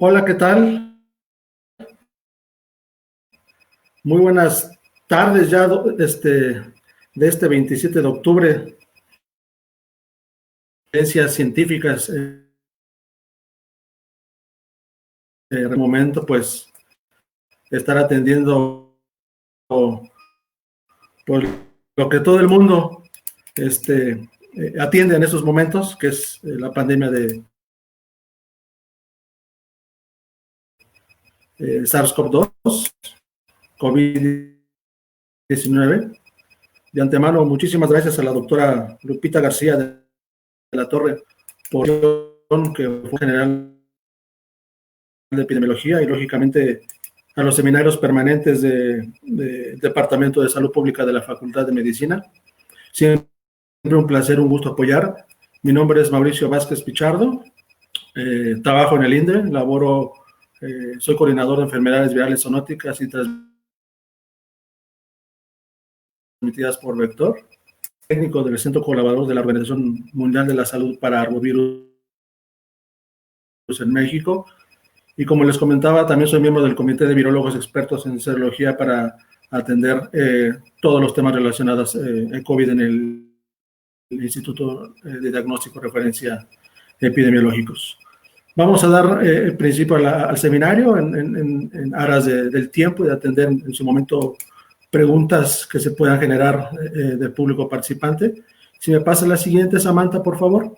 Hola, ¿qué tal? Muy buenas tardes ya de este 27 de octubre. Ciencias científicas, de momento, pues, estar atendiendo por lo que todo el mundo atiende en estos momentos, que es la pandemia de SARS-CoV-2, COVID-19. De antemano, muchísimas gracias a la doctora Lupita García de la Torre por que fue general de epidemiología y lógicamente a los seminarios permanentes del Departamento de Salud Pública de la Facultad de Medicina. Siempre un placer, un gusto apoyar. Mi nombre es Mauricio Vázquez Pichardo, trabajo en el INDRE, soy coordinador de enfermedades virales zoonóticas y transmitidas por vector, técnico del Centro Colaborador de la Organización Mundial de la Salud para Arbovirus en México. Y como les comentaba, también soy miembro del Comité de Virólogos Expertos en Serología para atender todos los temas relacionados a COVID en el Instituto de Diagnóstico y Referencia Epidemiológicos. Vamos a dar el principio al seminario en aras del tiempo y de atender en su momento preguntas que se puedan generar del público participante. Si me pasa la siguiente, Samantha, por favor.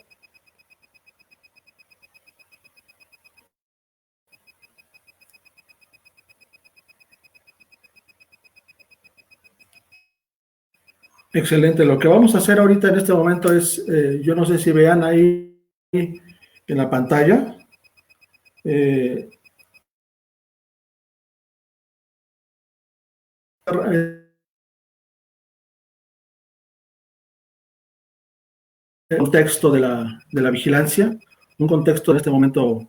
Excelente. Lo que vamos a hacer ahorita en este momento es, yo no sé si vean ahí en la pantalla, eh, el contexto de la vigilancia, un contexto en este momento,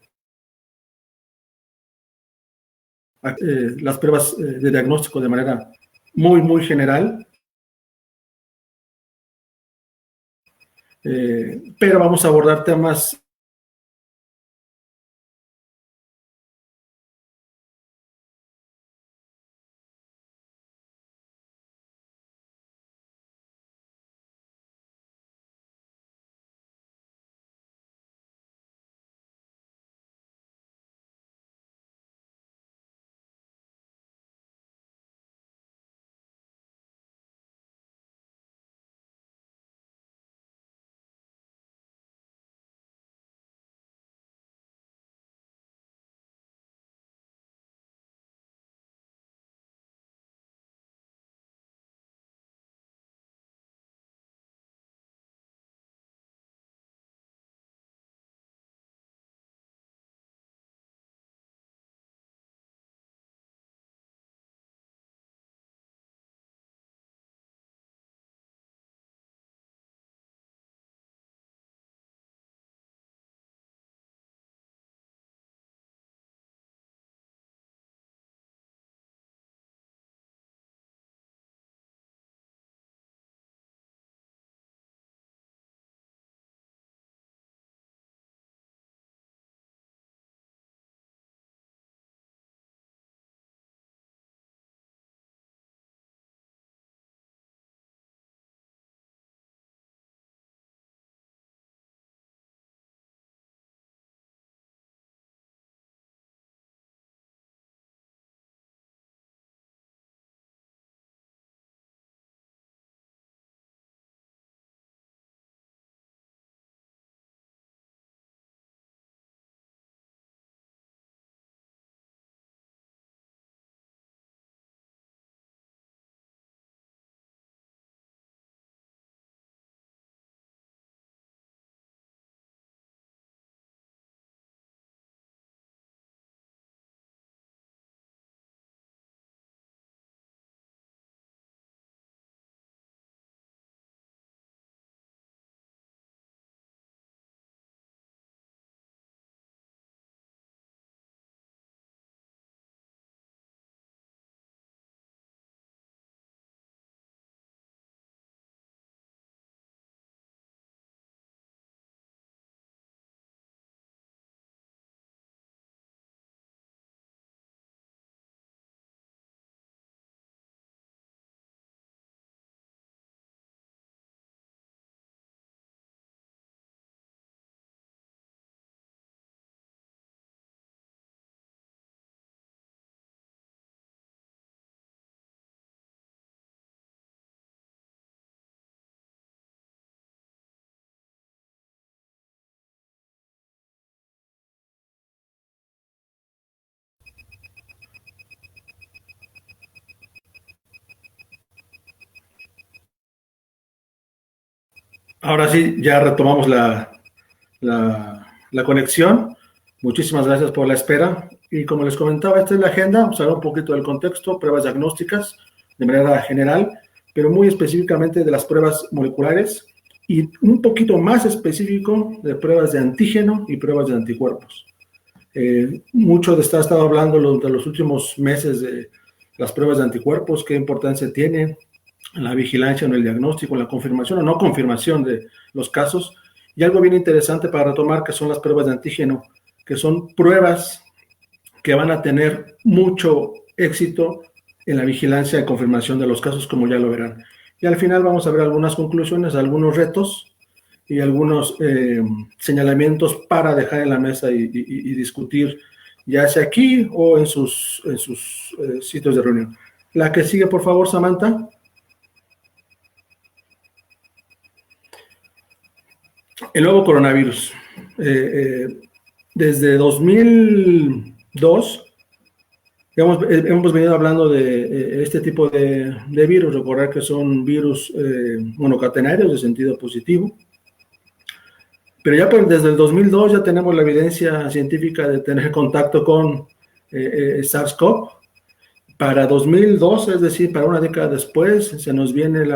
las pruebas de diagnóstico de manera muy, muy general, pero vamos a abordar temas Ahora sí, ya retomamos la conexión. Muchísimas gracias por la espera. Y como les comentaba, esta es la agenda. Vamos a hablar un poquito del contexto, pruebas diagnósticas de manera general, pero muy específicamente de las pruebas moleculares y un poquito más específico de pruebas de antígeno y pruebas de anticuerpos. Mucho de esto ha estado hablando de los últimos meses de las pruebas de anticuerpos, qué importancia tiene en la vigilancia, en el diagnóstico, en la confirmación o no confirmación de los casos. Y algo bien interesante para retomar, que son las pruebas de antígeno, que son pruebas que van a tener mucho éxito en la vigilancia y confirmación de los casos, como ya lo verán. Y al final vamos a ver algunas conclusiones, algunos retos y algunos señalamientos para dejar en la mesa y discutir, ya sea aquí o en sus sitios de reunión. La que sigue, por favor, Samantha. El nuevo coronavirus. Desde 2002 hemos venido hablando de este tipo de virus. Recordar que son virus monocatenarios de sentido positivo. Pero ya desde el 2002 ya tenemos la evidencia científica de tener contacto con SARS-CoV. Para 2012, es decir, para una década después, se nos vienen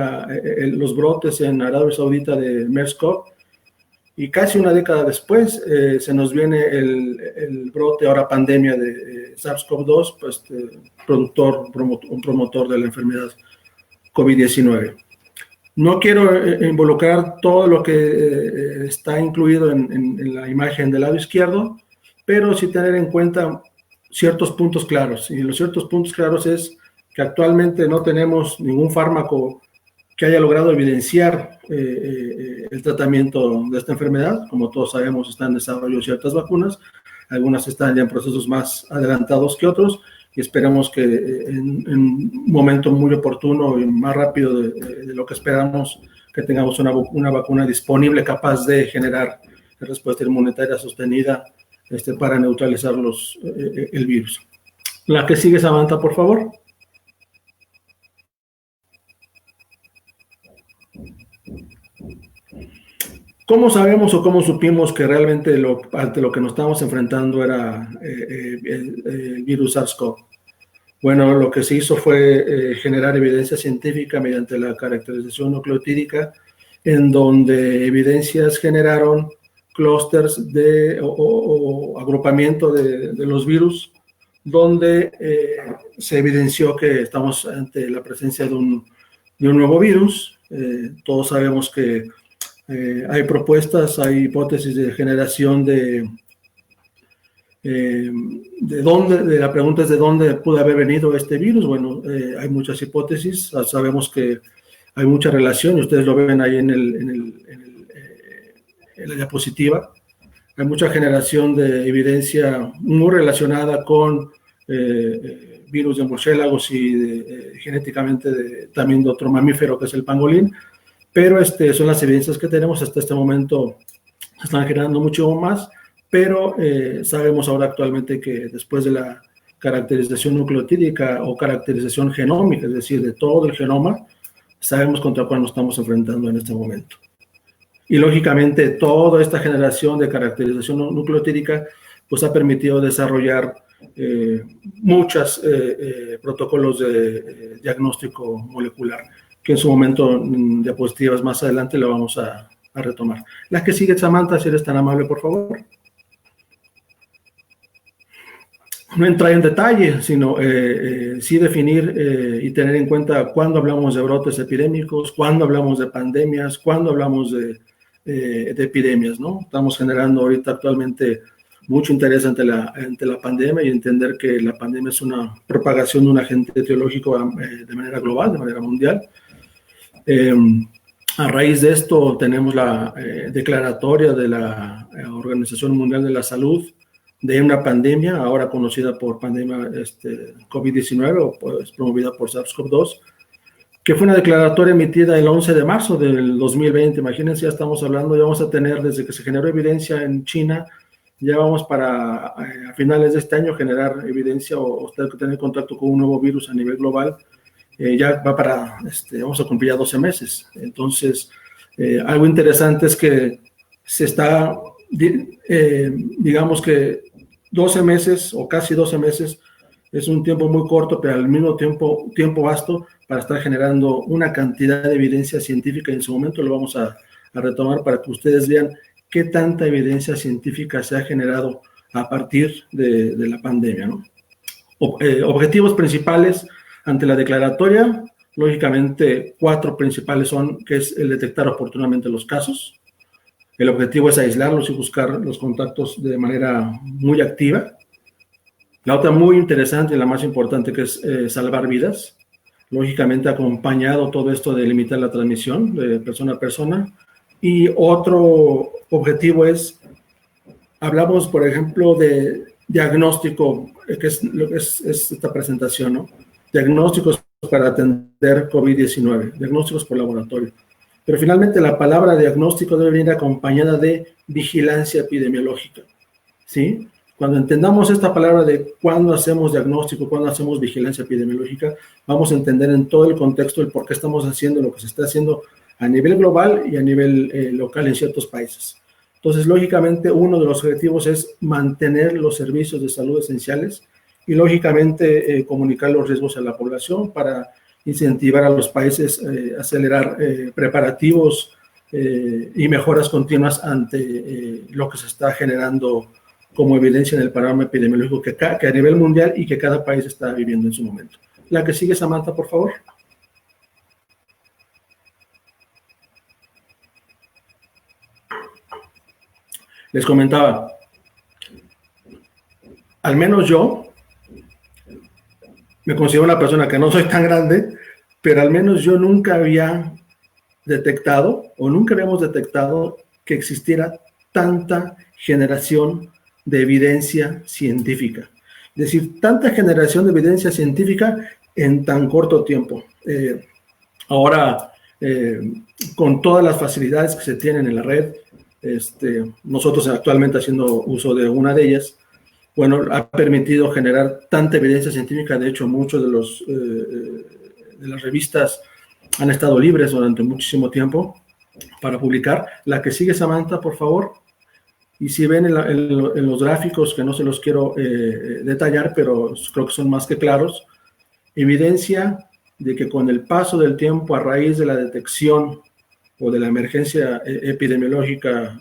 los brotes en Arabia Saudita de MERS-CoV. Y casi una década después se nos viene el brote, ahora pandemia de SARS-CoV-2, pues, un promotor de la enfermedad COVID-19. No quiero involucrar todo lo que está incluido en la imagen del lado izquierdo, pero sí tener en cuenta ciertos puntos claros. Y los ciertos puntos claros es que actualmente no tenemos ningún fármaco que haya logrado evidenciar el tratamiento de esta enfermedad. Como todos sabemos, están en desarrollo ciertas vacunas, algunas están ya en procesos más adelantados que otros, y esperamos que en un momento muy oportuno y más rápido de lo que esperamos, que tengamos una vacuna disponible capaz de generar respuesta inmunitaria sostenida para neutralizar el virus. La que sigue, Samantha, por favor. ¿Cómo sabemos o cómo supimos que realmente ante lo que nos estábamos enfrentando era el virus SARS-CoV? Bueno, lo que se hizo fue generar evidencia científica mediante la caracterización nucleotídica, en donde evidencias generaron clústeres o agrupamiento de los virus, donde se evidenció que estamos ante la presencia de un nuevo virus. Todos sabemos que hay propuestas, hay hipótesis de generación de la pregunta es de dónde pudo haber venido este virus. Bueno, hay muchas hipótesis, sabemos que hay mucha relación, y ustedes lo ven ahí en la diapositiva. Hay mucha generación de evidencia muy relacionada con virus de murciélagos y genéticamente también de otro mamífero que es el pangolín, pero son las evidencias que tenemos hasta este momento. Se están generando mucho más, pero sabemos ahora actualmente que después de la caracterización nucleotídica o caracterización genómica, es decir, de todo el genoma, sabemos contra cuál nos estamos enfrentando en este momento. Y lógicamente toda esta generación de caracterización nucleotídica pues ha permitido desarrollar muchos protocolos de diagnóstico molecular, que en su momento en diapositivas más adelante lo vamos a retomar. La que sigue, Samantha, si eres tan amable, por favor. No entrar en detalle, sino sí definir y tener en cuenta cuándo hablamos de brotes epidémicos, cuándo hablamos de pandemias, cuándo hablamos de epidemias, ¿no? Estamos generando ahorita actualmente mucho interés ante la pandemia, y entender que la pandemia es una propagación de un agente etiológico de manera global, de manera mundial. A raíz de esto tenemos la declaratoria de la Organización Mundial de la Salud de una pandemia, ahora conocida por pandemia COVID-19 o pues, promovida por SARS-CoV-2, que fue una declaratoria emitida el 11 de marzo del 2020. Imagínense, ya estamos hablando, ya vamos a tener, desde que se generó evidencia en China, ya vamos para a finales de este año generar evidencia o tener contacto con un nuevo virus a nivel global. Ya va para, vamos a cumplir ya 12 meses. Entonces, Algo interesante es que se está, digamos que 12 meses o casi 12 meses es un tiempo muy corto, pero al mismo tiempo vasto para estar generando una cantidad de evidencia científica. En su momento lo vamos a retomar para que ustedes vean qué tanta evidencia científica se ha generado a partir de la pandemia, ¿no? Objetivos principales ante la declaratoria, lógicamente 4 principales son, que es el detectar oportunamente los casos. El objetivo es aislarlos y buscar los contactos de manera muy activa. La otra muy interesante y la más importante, que es salvar vidas. Lógicamente acompañado todo esto de limitar la transmisión de persona a persona. Y otro objetivo es, hablamos por ejemplo de diagnóstico, que es esta presentación, ¿no? Diagnósticos para atender COVID-19, diagnósticos por laboratorio. Pero finalmente la palabra diagnóstico debe venir acompañada de vigilancia epidemiológica, ¿sí? Cuando entendamos esta palabra de cuándo hacemos diagnóstico, cuándo hacemos vigilancia epidemiológica, vamos a entender en todo el contexto el por qué estamos haciendo lo que se está haciendo a nivel global y a nivel local en ciertos países. Entonces, lógicamente, uno de los objetivos es mantener los servicios de salud esenciales y, lógicamente, comunicar los riesgos a la población para incentivar a los países a acelerar preparativos y mejoras continuas ante lo que se está generando como evidencia en el panorama epidemiológico que a nivel mundial y que cada país está viviendo en su momento. La que sigue, Samantha, por favor. Les comentaba, al menos yo me considero una persona que no soy tan grande, pero al menos yo nunca había detectado o nunca habíamos detectado que existiera tanta generación de evidencia científica. Es decir, tanta generación de evidencia científica en tan corto tiempo. Ahora, con todas las facilidades que se tienen en la red, nosotros actualmente haciendo uso de una de ellas, bueno, ha permitido generar tanta evidencia científica. De hecho, muchos de las revistas han estado libres durante muchísimo tiempo para publicar. La que sigue, Samantha, por favor. Y si ven en los gráficos, que no se los quiero detallar, pero creo que son más que claros, evidencia de que con el paso del tiempo, a raíz de la detección o de la emergencia epidemiológica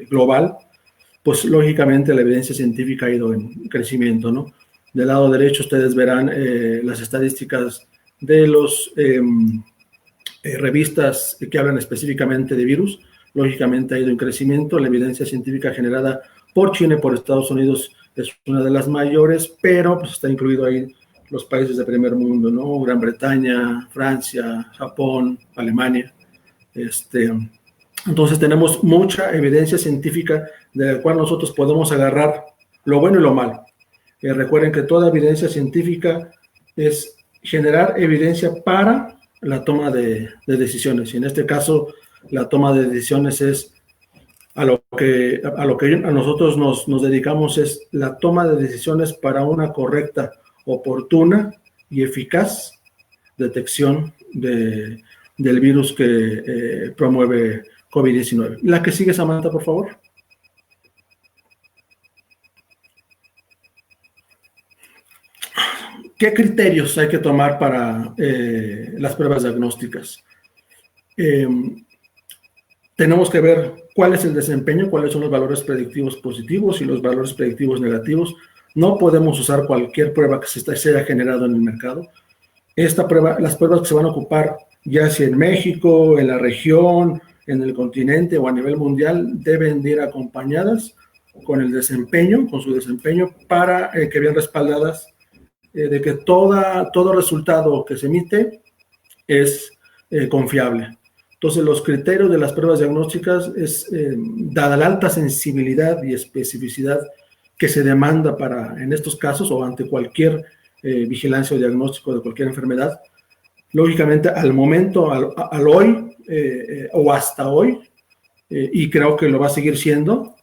global, pues lógicamente la evidencia científica ha ido en crecimiento, ¿no? Del lado derecho ustedes verán las estadísticas de las revistas que hablan específicamente de virus. Lógicamente ha ido en crecimiento. La evidencia científica generada por China y por Estados Unidos es una de las mayores, pero pues está incluido ahí los países de primer mundo, ¿no? Gran Bretaña, Francia, Japón, Alemania. Entonces tenemos mucha evidencia científica de la cual nosotros podemos agarrar lo bueno y lo malo. Recuerden que toda evidencia científica es generar evidencia para la toma de decisiones. Y en este caso, la toma de decisiones es a lo que a nosotros nos dedicamos, es la toma de decisiones para una correcta, oportuna y eficaz detección del virus que promueve COVID-19. La que sigue, Samantha, por favor. ¿Qué criterios hay que tomar para las pruebas diagnósticas? Tenemos que ver cuál es el desempeño, cuáles son los valores predictivos positivos y los valores predictivos negativos. No podemos usar cualquier prueba que se haya generado en el mercado. Las pruebas que se van a ocupar, ya sea en México, en la región, en el continente o a nivel mundial, deben ir acompañadas con el desempeño, con su desempeño, para que vean respaldadas de que todo resultado que se emite es confiable. Entonces, los criterios de las pruebas diagnósticas es, dada la alta sensibilidad y especificidad que se demanda en estos casos o ante cualquier vigilancia o diagnóstico de cualquier enfermedad, lógicamente al momento, al hoy o hasta hoy, y creo que lo va a seguir siendo,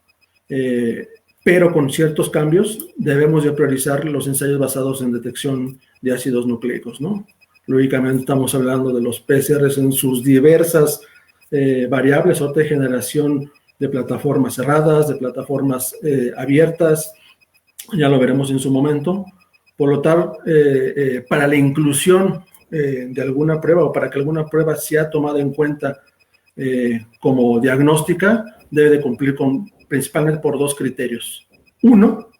pero con ciertos cambios, debemos de priorizar los ensayos basados en detección de ácidos nucleicos, ¿no? Lógicamente estamos hablando de los PCRs en sus diversas variables, otra de generación de plataformas cerradas, de plataformas abiertas, ya lo veremos en su momento. Por lo tanto, para la inclusión de alguna prueba o para que alguna prueba sea tomada en cuenta como diagnóstica, debe de cumplir principalmente por dos criterios. Uno,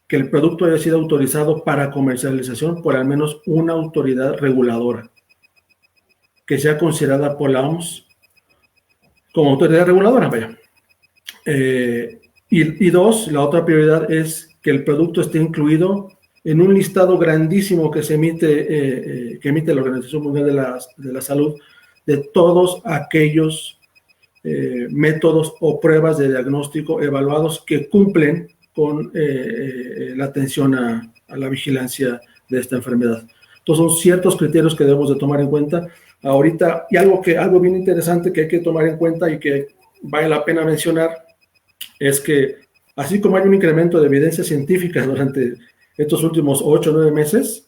que el producto haya sido autorizado para comercialización por al menos una autoridad reguladora, que sea considerada por la OMS como autoridad reguladora, vaya. Y dos, la otra prioridad es que el producto esté incluido en un listado grandísimo que emite la Organización Mundial de la Salud de todos aquellos métodos o pruebas de diagnóstico evaluados que cumplen con la atención a la vigilancia de esta enfermedad. Entonces son ciertos criterios que debemos de tomar en cuenta ahorita, y algo bien interesante que hay que tomar en cuenta y que vale la pena mencionar es que así como hay un incremento de evidencia científica durante estos últimos 8 o 9 meses,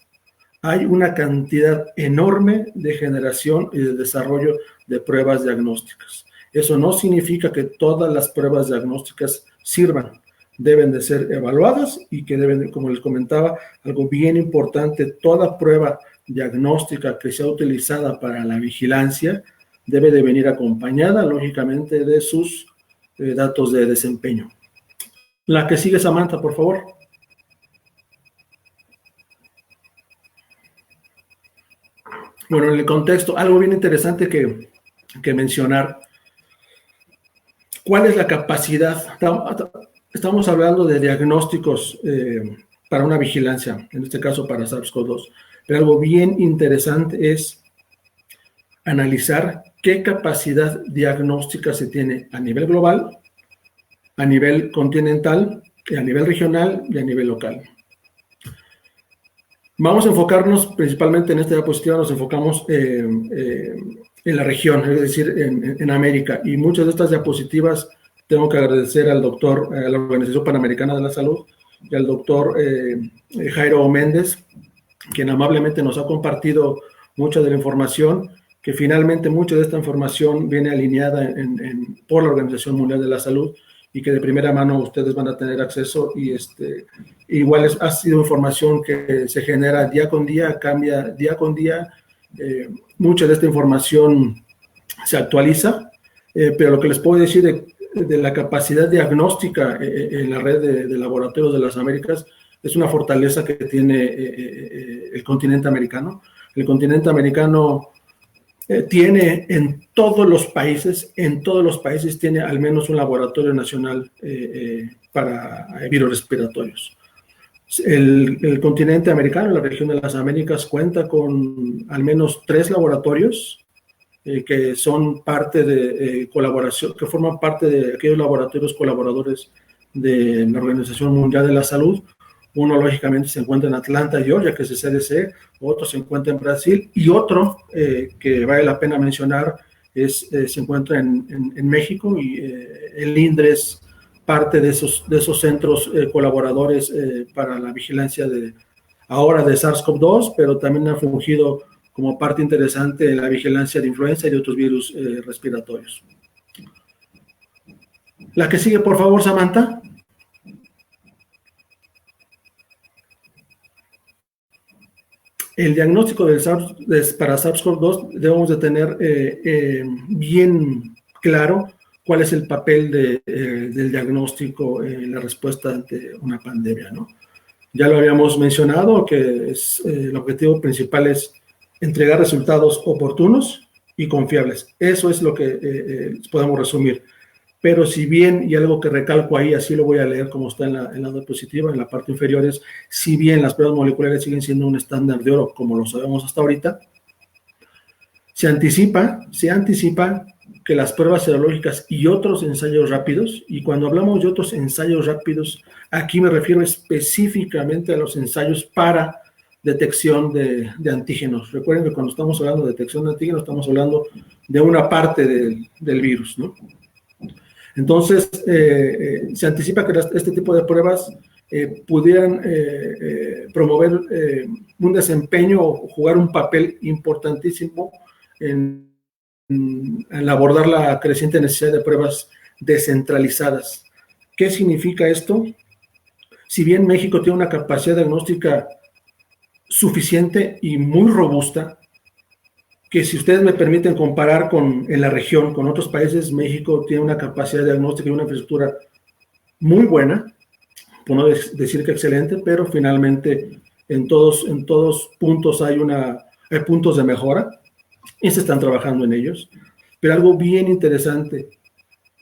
hay una cantidad enorme de generación y de desarrollo de pruebas diagnósticas. Eso no significa que todas las pruebas diagnósticas sirvan. Deben de ser evaluadas y que deben, como les comentaba, algo bien importante, toda prueba diagnóstica que sea utilizada para la vigilancia debe de venir acompañada, lógicamente, de sus datos de desempeño. La que sigue, Samantha, por favor. Bueno, en el contexto, algo bien interesante que mencionar. ¿Cuál es la capacidad? Estamos hablando de diagnósticos para una vigilancia, en este caso para SARS-CoV-2. Pero algo bien interesante es analizar qué capacidad diagnóstica se tiene a nivel global, a nivel continental, a nivel regional y a nivel local. Vamos a enfocarnos principalmente en esta diapositiva, nos enfocamos en la región, es decir, en América. Y muchas de estas diapositivas tengo que agradecer al doctor, a la Organización Panamericana de la Salud y al doctor Jairo Méndez, quien amablemente nos ha compartido mucha de la información, que finalmente mucha de esta información viene alineada por la Organización Mundial de la Salud y que de primera mano ustedes van a tener acceso, y igual ha sido información que se genera día con día, cambia día con día. Mucha de esta información se actualiza, pero lo que les puedo decir de la capacidad diagnóstica en la red de laboratorios de las Américas es una fortaleza que tiene el continente americano. El continente americano tiene en todos los países tiene al menos un laboratorio nacional para virus respiratorios. El continente americano, la región de las Américas, cuenta con al menos 3 laboratorios que son parte de colaboración, que forman parte de aquellos laboratorios colaboradores de la Organización Mundial de la Salud. Uno, lógicamente, se encuentra en Atlanta, Georgia, que es el CDC, otro se encuentra en Brasil, y otro que vale la pena mencionar se encuentra en México, y el INDRE es parte de esos centros colaboradores para la vigilancia ahora de SARS-CoV-2, pero también ha fungido como parte interesante de la vigilancia de influenza y de otros virus respiratorios. La que sigue, por favor, Samantha. El diagnóstico para SARS-CoV-2 debemos de tener bien claro cuál es el papel del diagnóstico en la respuesta ante una pandemia, ¿no? Ya lo habíamos mencionado, que el objetivo principal es entregar resultados oportunos y confiables. Eso es lo que podemos resumir. Pero si bien, y algo que recalco ahí, así lo voy a leer como está en la diapositiva, en la parte inferior, es si bien las pruebas moleculares siguen siendo un estándar de oro, como lo sabemos hasta ahorita, se anticipa que las pruebas serológicas y otros ensayos rápidos, y cuando hablamos de otros ensayos rápidos, aquí me refiero específicamente a los ensayos para detección de antígenos. Recuerden que cuando estamos hablando de detección de antígenos, estamos hablando de una parte del virus, ¿no? Entonces, se anticipa que este tipo de pruebas pudieran promover un desempeño o jugar un papel importantísimo en en abordar la creciente necesidad de pruebas descentralizadas. ¿Qué significa esto? Si bien México tiene una capacidad diagnóstica suficiente y muy robusta, que si ustedes me permiten comparar en la región con otros países, México tiene una capacidad diagnóstica y una infraestructura muy buena, por no decir que excelente, pero finalmente en todos puntos hay puntos de mejora y se están trabajando en ellos. Pero algo bien interesante,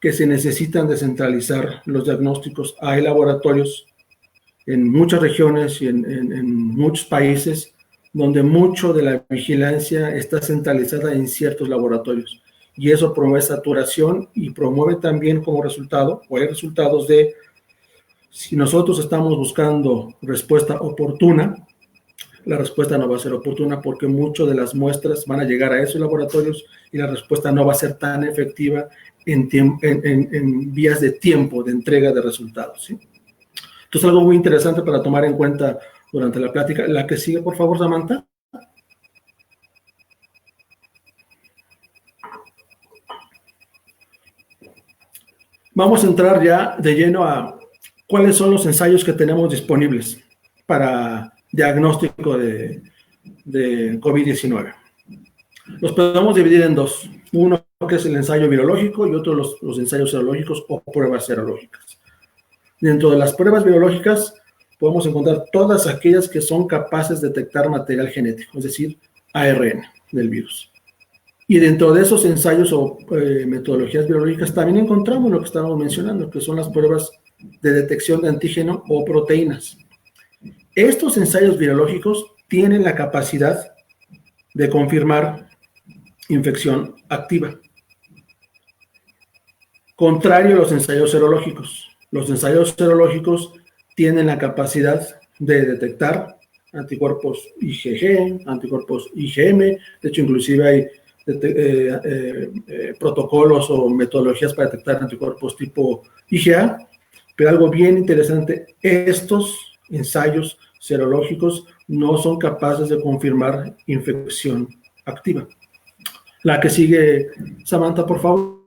que se necesitan descentralizar los diagnósticos. Hay laboratorios en muchas regiones y en muchos países donde mucho de la vigilancia está centralizada en ciertos laboratorios. Y eso promueve saturación y promueve también como resultado, o hay resultados de, si nosotros estamos buscando respuesta oportuna, la respuesta no va a ser oportuna porque muchas de las muestras van a llegar a esos laboratorios y la respuesta no va a ser tan efectiva en vías de tiempo de entrega de resultados, ¿sí? Entonces, algo muy interesante para tomar en cuenta durante la plática. La que sigue, por favor, Samantha. Vamos a entrar ya de lleno a cuáles son los ensayos que tenemos disponibles para diagnóstico de COVID-19. Los podemos dividir en dos. Uno que es el ensayo virológico y otro los ensayos serológicos o pruebas serológicas. Dentro de las pruebas virológicas podemos encontrar todas aquellas que son capaces de detectar material genético, es decir, ARN del virus. Y dentro de esos ensayos o metodologías biológicas también encontramos lo que estábamos mencionando, que son las pruebas de detección de antígeno o proteínas. Estos ensayos virológicos tienen la capacidad de confirmar infección activa, contrario a los ensayos serológicos. Los ensayos serológicos tienen la capacidad de detectar anticuerpos IgG, anticuerpos IgM, de hecho inclusive hay protocolos o metodologías para detectar anticuerpos tipo IgA, pero algo bien interesante, estos ensayos serológicos no son capaces de confirmar infección activa. La que sigue, Samantha, por favor.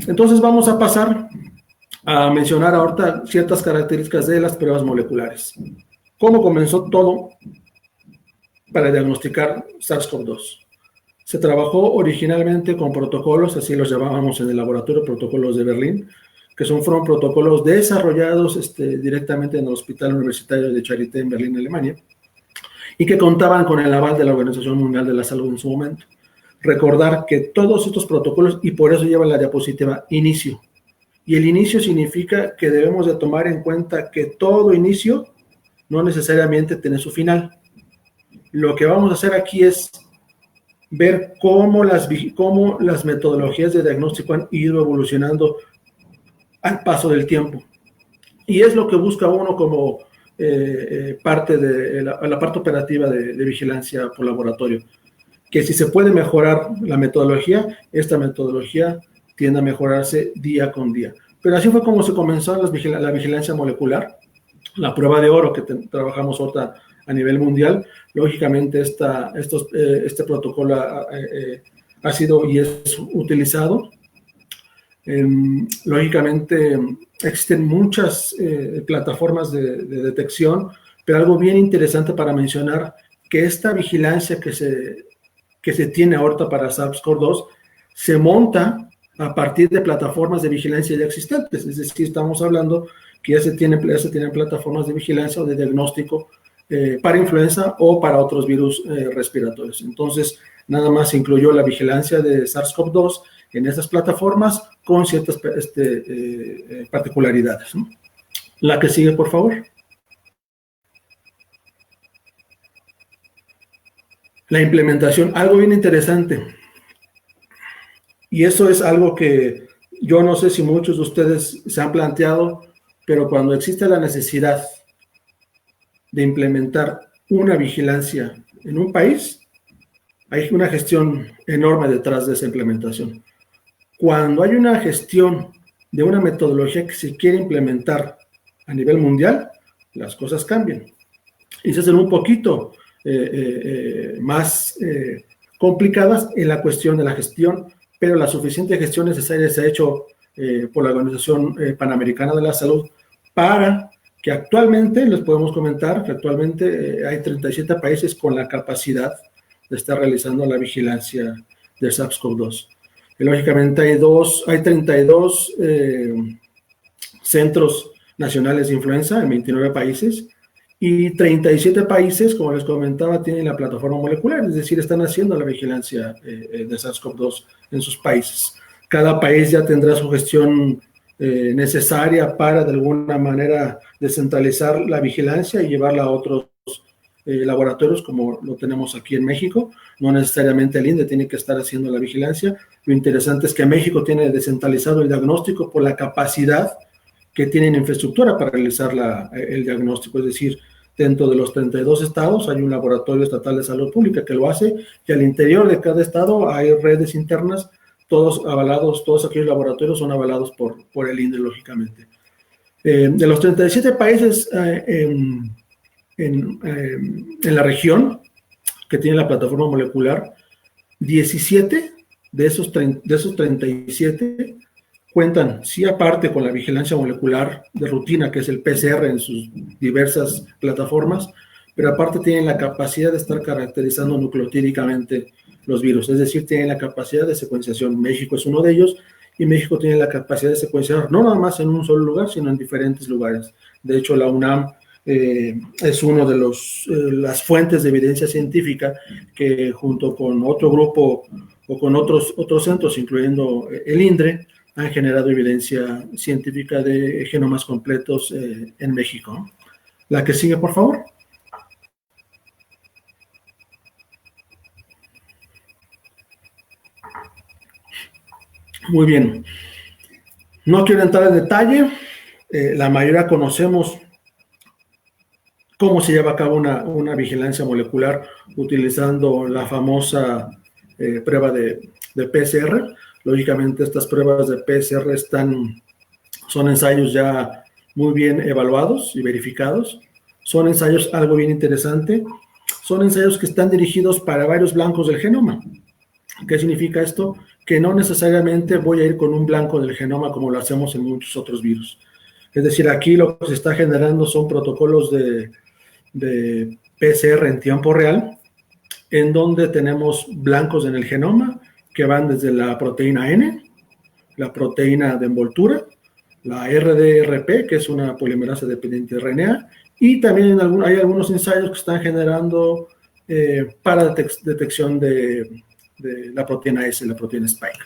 Entonces vamos a pasar a mencionar ahorita ciertas características de las pruebas moleculares. ¿Cómo comenzó todo para diagnosticar SARS-CoV-2? Se trabajó originalmente con protocolos, así los llamábamos en el laboratorio, protocolos de Berlín, que fueron protocolos desarrollados directamente en el Hospital Universitario de Charité en Berlín, Alemania, y que contaban con el aval de la Organización Mundial de la Salud en su momento. Recordar que todos estos protocolos, y por eso lleva la diapositiva, inicio. Y el inicio significa que debemos de tomar en cuenta que todo inicio no necesariamente tiene su final. Lo que vamos a hacer aquí es ver cómo las metodologías de diagnóstico han ido evolucionando al paso del tiempo. Y es lo que busca uno como parte de la parte operativa de vigilancia por laboratorio. Que si se puede mejorar la metodología, esta metodología tiende a mejorarse día con día. Pero así fue como se comenzó la vigilancia molecular, la prueba de oro que trabajamos ahorita a nivel mundial. Lógicamente este protocolo ha sido y es utilizado. Lógicamente existen muchas plataformas de detección, pero algo bien interesante para mencionar, que esta vigilancia que se tiene ahorita para SARS-CoV-2 se monta a partir de plataformas de vigilancia ya existentes, es decir, estamos hablando que ya se tienen plataformas de vigilancia o de diagnóstico para influenza o para otros virus respiratorios. Entonces, nada más se incluyó la vigilancia de SARS-CoV-2 en esas plataformas con ciertas particularidades, ¿no? La que sigue, por favor. La implementación, algo bien interesante. Y eso es algo que yo no sé si muchos de ustedes se han planteado, pero cuando existe la necesidad de implementar una vigilancia en un país, hay una gestión enorme detrás de esa implementación. Cuando hay una gestión de una metodología que se quiere implementar a nivel mundial, las cosas cambian. Y se hacen un poquito más complicadas en la cuestión de la gestión, pero la suficiente gestión necesaria se ha hecho por la Organización Panamericana de la Salud para que actualmente, les podemos comentar que actualmente hay 37 países con la capacidad de estar realizando la vigilancia del SARS-CoV-2. Y lógicamente hay 32 centros nacionales de influenza en 29 países y 37 países, como les comentaba, tienen la plataforma molecular, es decir, están haciendo la vigilancia de SARS-CoV-2 en sus países. Cada país ya tendrá su gestión necesaria para, de alguna manera, descentralizar la vigilancia y llevarla a otros laboratorios, como lo tenemos aquí en México. No necesariamente el INDE tiene que estar haciendo la vigilancia. Lo interesante es que México tiene descentralizado el diagnóstico por la capacidad que tienen infraestructura para realizar el diagnóstico, es decir, dentro de los 32 estados hay un laboratorio estatal de salud pública que lo hace y al interior de cada estado hay redes internas, todos avalados, todos aquellos laboratorios son avalados por el INDE, lógicamente. De los 37 países en la región que tiene la plataforma molecular, 17 de esos 37 cuentan, sí, aparte con la vigilancia molecular de rutina, que es el PCR en sus diversas plataformas, pero aparte tienen la capacidad de estar caracterizando nucleotídicamente los virus, es decir, tienen la capacidad de secuenciación. México es uno de ellos y México tiene la capacidad de secuenciar no nada más en un solo lugar, sino en diferentes lugares. De hecho, la UNAM es uno de las fuentes de evidencia científica que junto con otro grupo o con otros centros, incluyendo el INDRE, han generado evidencia científica de genomas completos en México. La que sigue, por favor. Muy bien. No quiero entrar en detalle. La mayoría conocemos cómo se lleva a cabo una vigilancia molecular utilizando la famosa prueba de PCR. Lógicamente, estas pruebas de PCR son ensayos ya muy bien evaluados y verificados. Son ensayos algo bien interesante. Son ensayos que están dirigidos para varios blancos del genoma. ¿Qué significa esto? Que no necesariamente voy a ir con un blanco del genoma como lo hacemos en muchos otros virus. Es decir, aquí lo que se está generando son protocolos de PCR en tiempo real, en donde tenemos blancos en el genoma que van desde la proteína N, la proteína de envoltura, la RDRP, que es una polimerasa dependiente de RNA, y también hay algunos ensayos que están generando para detección de la proteína S, la proteína Spike.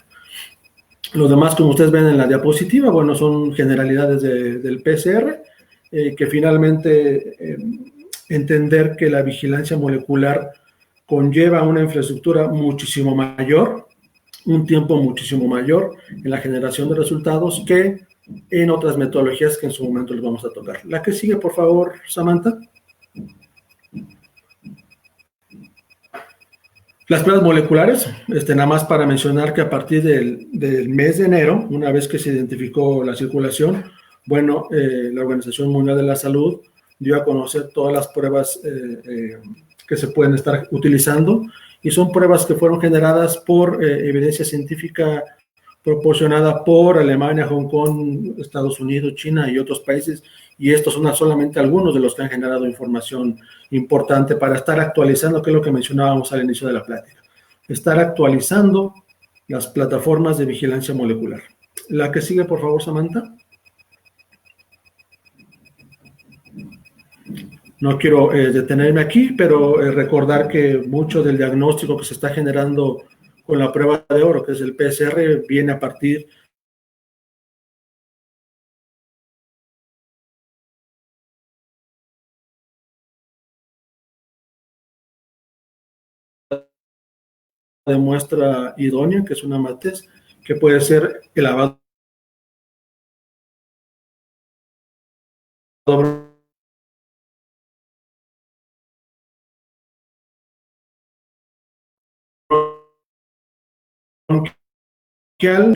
Los demás, como ustedes ven en la diapositiva, bueno, son generalidades del PCR, que finalmente entender que la vigilancia molecular conlleva una infraestructura muchísimo mayor, un tiempo muchísimo mayor en la generación de resultados que en otras metodologías que en su momento les vamos a tocar. La que sigue, por favor, Samantha. Las pruebas moleculares, nada más para mencionar que a partir del mes de enero, una vez que se identificó la circulación, bueno, la Organización Mundial de la Salud dio a conocer todas las pruebas que se pueden estar utilizando y son pruebas que fueron generadas por evidencia científica proporcionada por Alemania, Hong Kong, Estados Unidos, China y otros países, y estos son solamente algunos de los que han generado información importante para estar actualizando, que es lo que mencionábamos al inicio de la plática, estar actualizando las plataformas de vigilancia molecular. La que sigue, por favor, Samantha. No quiero detenerme aquí, pero recordar que mucho del diagnóstico que se está generando con la prueba de oro, que es el PCR, viene a partir de muestra idónea, que es una matriz, que puede ser el lavado bronquial,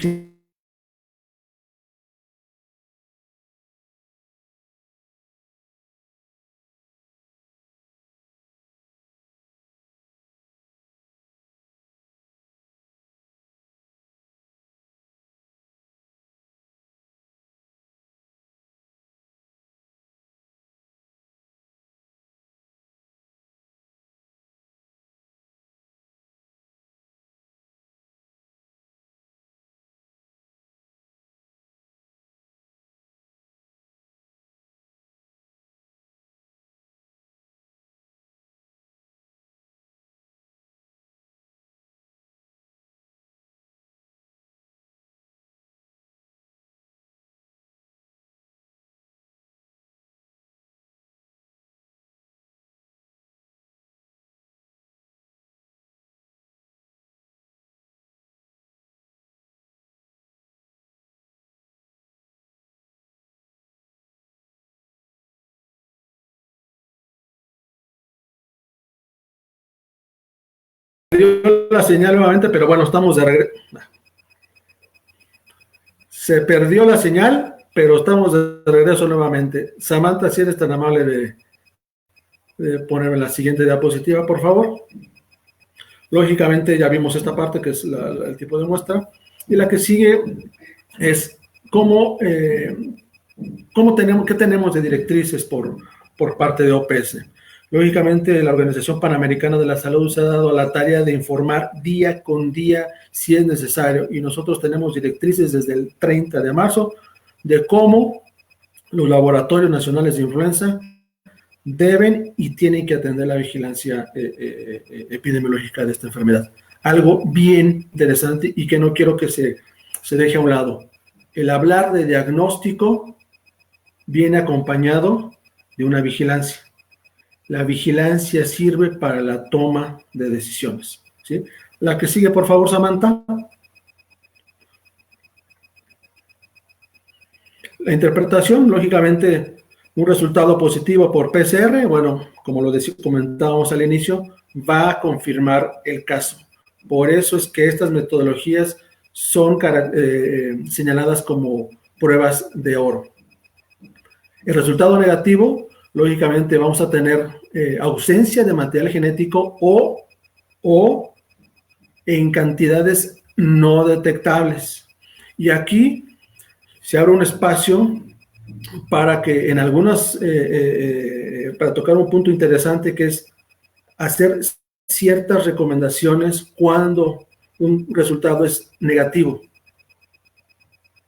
perdió la señal nuevamente, pero bueno, estamos de regreso. Se perdió la señal, pero estamos de regreso nuevamente. Samantha, si eres tan amable de ponerme la siguiente diapositiva, por favor. Lógicamente ya vimos esta parte que es el tipo de muestra. Y la que sigue es cómo, qué tenemos de directrices por parte de OPS. Lógicamente, la Organización Panamericana de la Salud se ha dado a la tarea de informar día con día si es necesario, y nosotros tenemos directrices desde el 30 de marzo de cómo los laboratorios nacionales de influenza deben y tienen que atender la vigilancia epidemiológica de esta enfermedad. Algo bien interesante y que no quiero que se deje a un lado. El hablar de diagnóstico viene acompañado de una vigilancia. La vigilancia sirve para la toma de decisiones, ¿sí? La que sigue, por favor, Samantha. La interpretación, lógicamente, un resultado positivo por PCR, bueno, como lo comentábamos al inicio, va a confirmar el caso. Por eso es que estas metodologías son señaladas como pruebas de oro. El resultado negativo, lógicamente, vamos a tener ausencia de material genético o en cantidades no detectables. Y aquí se abre un espacio para que en algunas, para tocar un punto interesante que es hacer ciertas recomendaciones cuando un resultado es negativo.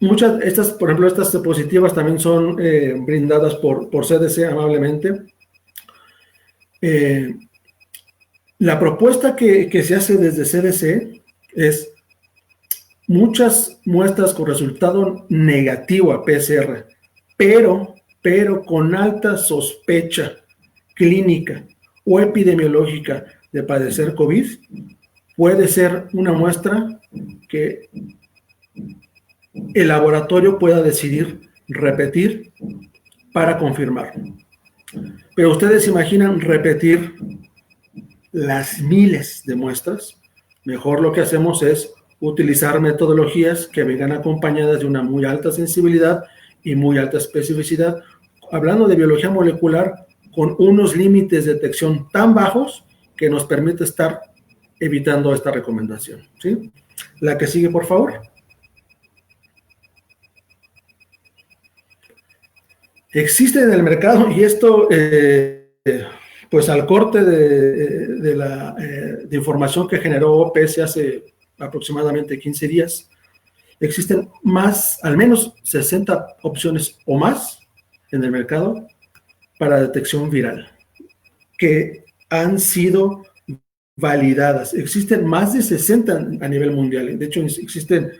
Muchas, estas, por ejemplo, estas diapositivas también son brindadas por CDC amablemente. La propuesta que se hace desde CDC es muchas muestras con resultado negativo a PCR, pero con alta sospecha clínica o epidemiológica de padecer COVID, puede ser una muestra que el laboratorio pueda decidir repetir para confirmar. Pero ustedes imaginan repetir las miles de muestras. Mejor lo que hacemos es utilizar metodologías que vengan acompañadas de una muy alta sensibilidad y muy alta especificidad, hablando de biología molecular, con unos límites de detección tan bajos que nos permite estar evitando esta recomendación, ¿sí? La que sigue, por favor. Existe en el mercado, y esto, pues al corte de información que generó OPS hace aproximadamente 15 días, existen al menos 60 opciones o más en el mercado para detección viral que han sido validadas. Existen más de 60 a nivel mundial. De hecho, existen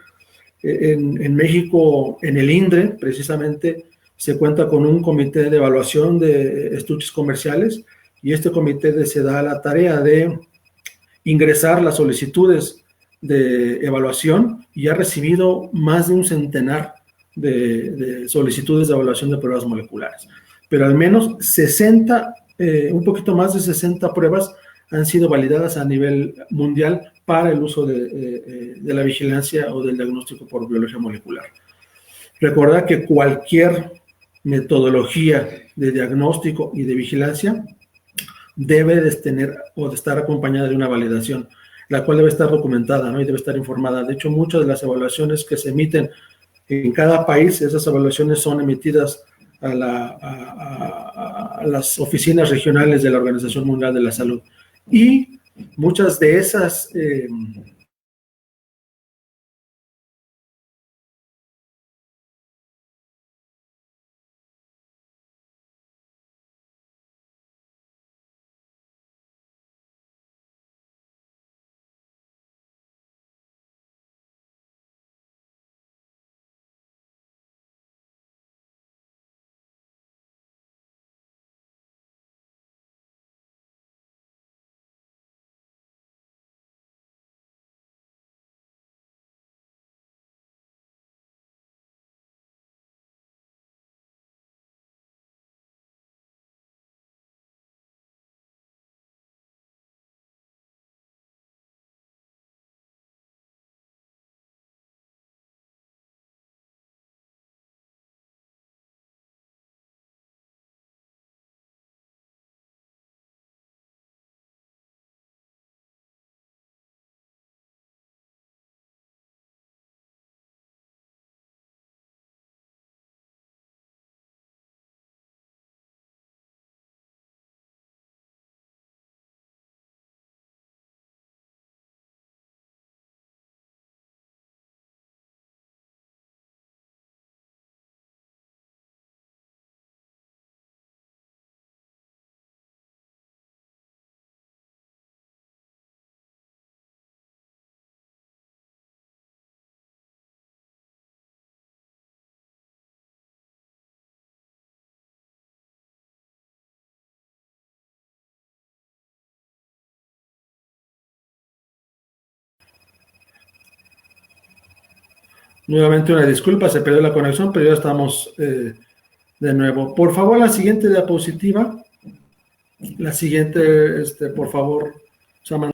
en México, en el INDRE, precisamente, se cuenta con un comité de evaluación de estudios comerciales, y este comité se da la tarea de ingresar las solicitudes de evaluación y ha recibido más de un centenar de solicitudes de evaluación de pruebas moleculares. Pero al menos 60, un poquito más de 60 pruebas han sido validadas a nivel mundial para el uso de la vigilancia o del diagnóstico por biología molecular. Recordad que cualquier metodología de diagnóstico y de vigilancia debe de tener o de estar acompañada de una validación, la cual debe estar documentada, ¿no? Y debe estar informada. De hecho, muchas de las evaluaciones que se emiten en cada país, esas evaluaciones son emitidas a las oficinas regionales de la Organización Mundial de la Salud. Y muchas de esas Nuevamente una disculpa, se perdió la conexión, pero ya estamos de nuevo. Por favor, la siguiente diapositiva. La siguiente, por favor, Samantha.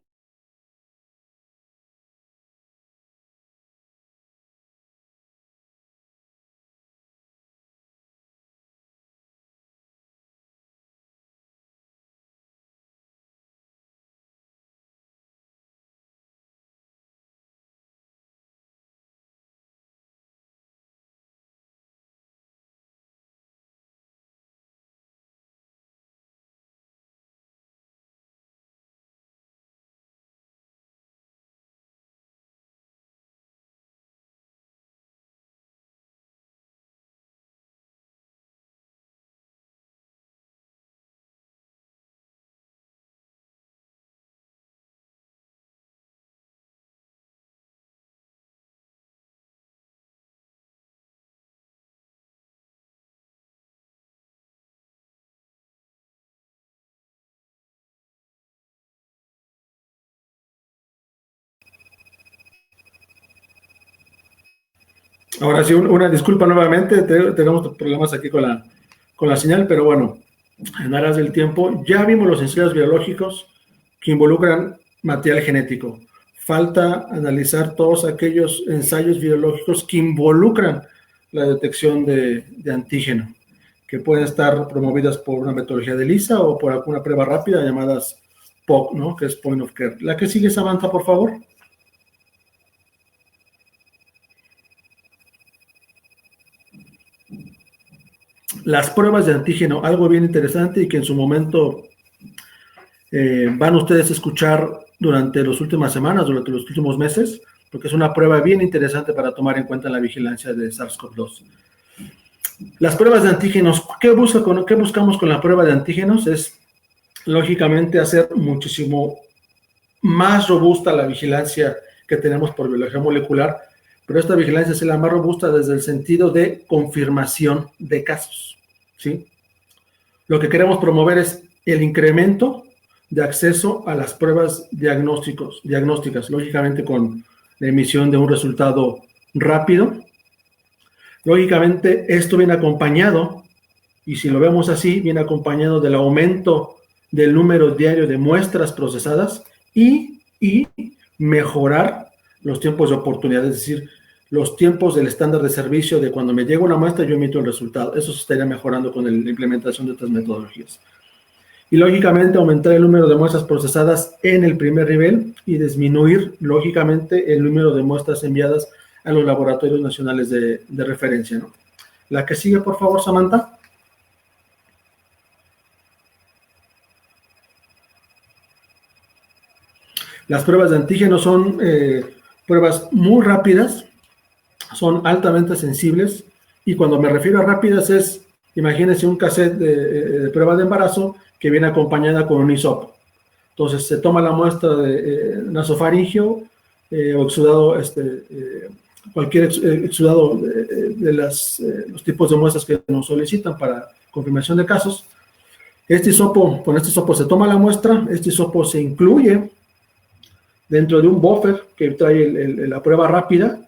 Ahora sí, una disculpa nuevamente, tenemos problemas aquí con la señal, pero bueno, en aras del tiempo, ya vimos los ensayos biológicos que involucran material genético. Falta analizar todos aquellos ensayos biológicos que involucran la detección de antígeno, que pueden estar promovidas por una metodología de ELISA o por alguna prueba rápida llamadas POC, ¿no? Que es Point of Care. La que sigue, Samantha, por favor. Las pruebas de antígeno, algo bien interesante y que en su momento van ustedes a escuchar durante las últimas semanas, durante los últimos meses, porque es una prueba bien interesante para tomar en cuenta la vigilancia de SARS-CoV-2. Las pruebas de antígenos, ¿qué buscamos con la prueba de antígenos? Es, lógicamente, hacer muchísimo más robusta la vigilancia que tenemos por biología molecular, pero esta vigilancia es la más robusta desde el sentido de confirmación de casos, ¿sí? Lo que queremos promover es el incremento de acceso a las pruebas diagnósticas, lógicamente con la emisión de un resultado rápido. Lógicamente, esto viene acompañado, y si lo vemos así, viene acompañado del aumento del número diario de muestras procesadas y mejorar los tiempos de oportunidad, es decir, los tiempos del estándar de servicio de cuando me llega una muestra, yo emito el resultado. Eso se estaría mejorando con la implementación de otras metodologías. Y lógicamente aumentar el número de muestras procesadas en el primer nivel y disminuir, lógicamente, el número de muestras enviadas a los laboratorios nacionales de referencia, ¿no? La que sigue, por favor, Samantha. Las pruebas de antígeno son pruebas muy rápidas, son altamente sensibles, y cuando me refiero a rápidas es, imagínense un cassette de prueba de embarazo que viene acompañada con un hisopo. Entonces se toma la muestra de nasofaringeo o exudado, cualquier exudado de los tipos de muestras que nos solicitan para confirmación de casos. Con este hisopo se toma la muestra, este hisopo se incluye dentro de un buffer que trae la prueba rápida,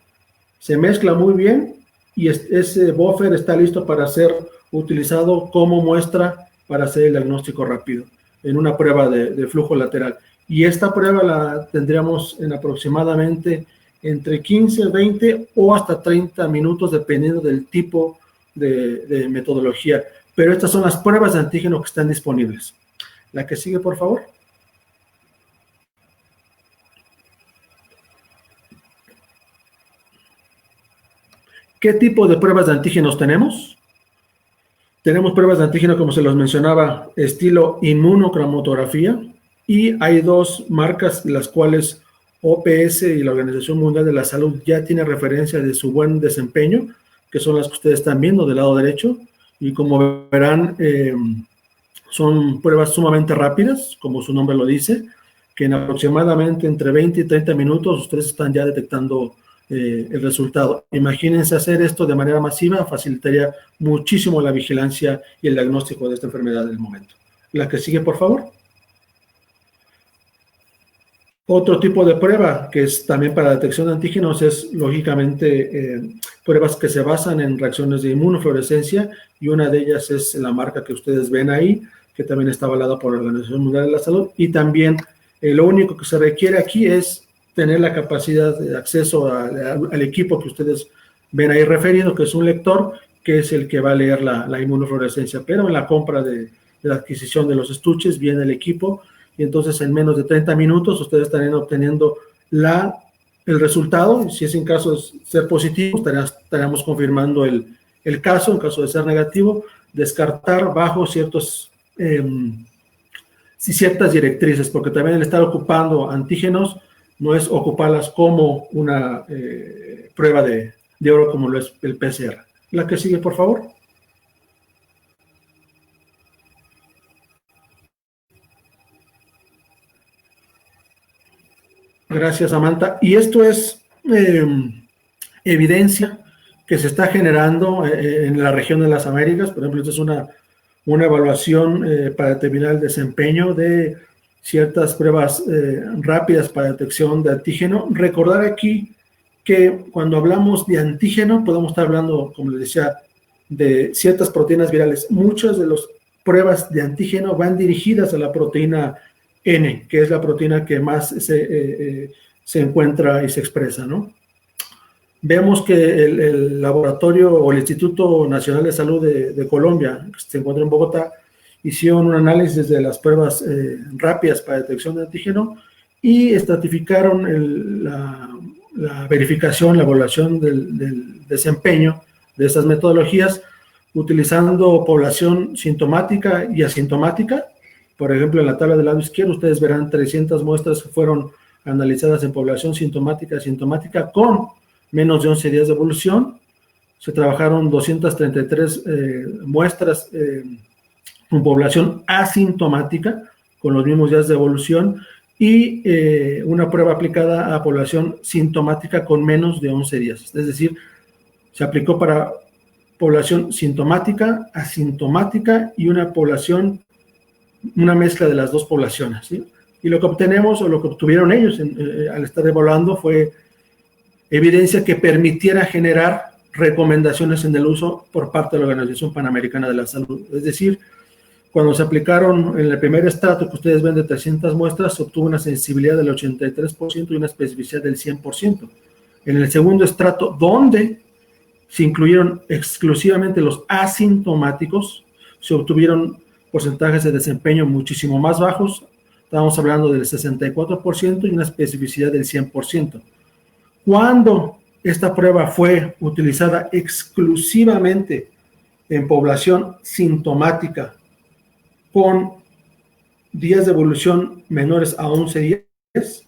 se mezcla muy bien y ese buffer está listo para ser utilizado como muestra para hacer el diagnóstico rápido en una prueba de flujo lateral. Y esta prueba la tendríamos en aproximadamente entre 15, 20 o hasta 30 minutos, dependiendo del tipo de metodología. Pero estas son las pruebas de antígeno que están disponibles. La que sigue, por favor. ¿Qué tipo de pruebas de antígenos tenemos? Tenemos pruebas de antígeno, como se los mencionaba, estilo inmunocromatografía, y hay dos marcas, las cuales OPS y la Organización Mundial de la Salud ya tiene referencia de su buen desempeño, que son las que ustedes están viendo del lado derecho, y como verán, son pruebas sumamente rápidas, como su nombre lo dice, que en aproximadamente entre 20 y 30 minutos ustedes están ya detectando el resultado. Imagínense hacer esto de manera masiva, facilitaría muchísimo la vigilancia y el diagnóstico de esta enfermedad del momento. La que sigue, por favor. Otro tipo de prueba que es también para detección de antígenos es, lógicamente, pruebas que se basan en reacciones de inmunofluorescencia, y una de ellas es la marca que ustedes ven ahí, que también está avalada por la Organización Mundial de la Salud. Y también lo único que se requiere aquí es tener la capacidad de acceso al equipo que ustedes ven ahí referido, que es un lector, que es el que va a leer la inmunofluorescencia. Pero en la compra de la adquisición de los estuches viene el equipo, y entonces en menos de 30 minutos ustedes estarían obteniendo el resultado, y si es en caso de ser positivo, estaríamos confirmando el caso. En caso de ser negativo, descartar bajo ciertas directrices, porque también el estar ocupando antígenos no es ocuparlas como una prueba de oro como lo es el PCR. La que sigue, por favor. Gracias, Samantha. Y esto es evidencia que se está generando en la región de las Américas. Por ejemplo, esta es una evaluación para determinar el desempeño de ciertas pruebas rápidas para detección de antígeno. Recordar aquí que cuando hablamos de antígeno podemos estar hablando, como les decía, de ciertas proteínas virales. Muchas de las pruebas de antígeno van dirigidas a la proteína N, que es la proteína que más se encuentra y se expresa, ¿no? Vemos que el laboratorio o el Instituto Nacional de Salud de Colombia, que se encuentra en Bogotá, hicieron un análisis de las pruebas rápidas para detección de antígeno y estratificaron la verificación, la evaluación del desempeño de estas metodologías utilizando población sintomática y asintomática. Por ejemplo, en la tabla del lado izquierdo ustedes verán 300 muestras que fueron analizadas en población sintomática y asintomática con menos de 11 días de evolución. Se trabajaron 233 muestras con población asintomática con los mismos días de evolución, y una prueba aplicada a población sintomática con menos de 11 días. Es decir, se aplicó para población sintomática, asintomática y una mezcla de las dos poblaciones, ¿sí? Y lo que obtenemos, o lo que obtuvieron ellos al estar evaluando, fue evidencia que permitiera generar recomendaciones en el uso por parte de la Organización Panamericana de la Salud. Es decir, cuando se aplicaron en el primer estrato que ustedes ven de 300 muestras, se obtuvo una sensibilidad del 83% y una especificidad del 100%. En el segundo estrato, donde se incluyeron exclusivamente los asintomáticos, se obtuvieron porcentajes de desempeño muchísimo más bajos. Estamos hablando del 64% y una especificidad del 100%. Cuando esta prueba fue utilizada exclusivamente en población sintomática con días de evolución menores a 11 días,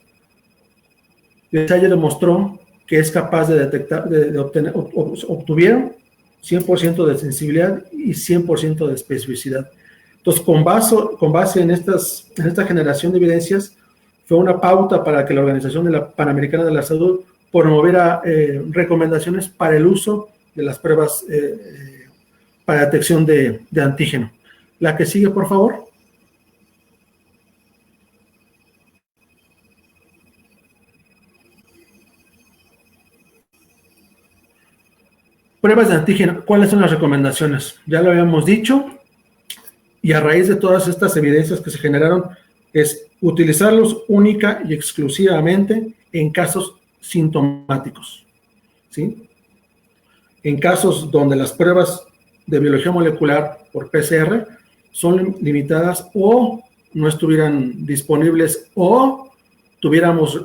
el ensayo demostró que es capaz de detectar, obtuvieron 100% de sensibilidad y 100% de especificidad. Entonces, con base en esta generación de evidencias, fue una pauta para que la Organización Panamericana de la Salud promoviera recomendaciones para el uso de las pruebas para detección de antígeno. La que sigue, por favor. Pruebas de antígeno. ¿Cuáles son las recomendaciones? Ya lo habíamos dicho, y a raíz de todas estas evidencias que se generaron, es utilizarlos única y exclusivamente en casos sintomáticos, ¿sí? En casos donde las pruebas de biología molecular por PCR son limitadas o no estuvieran disponibles, o tuviéramos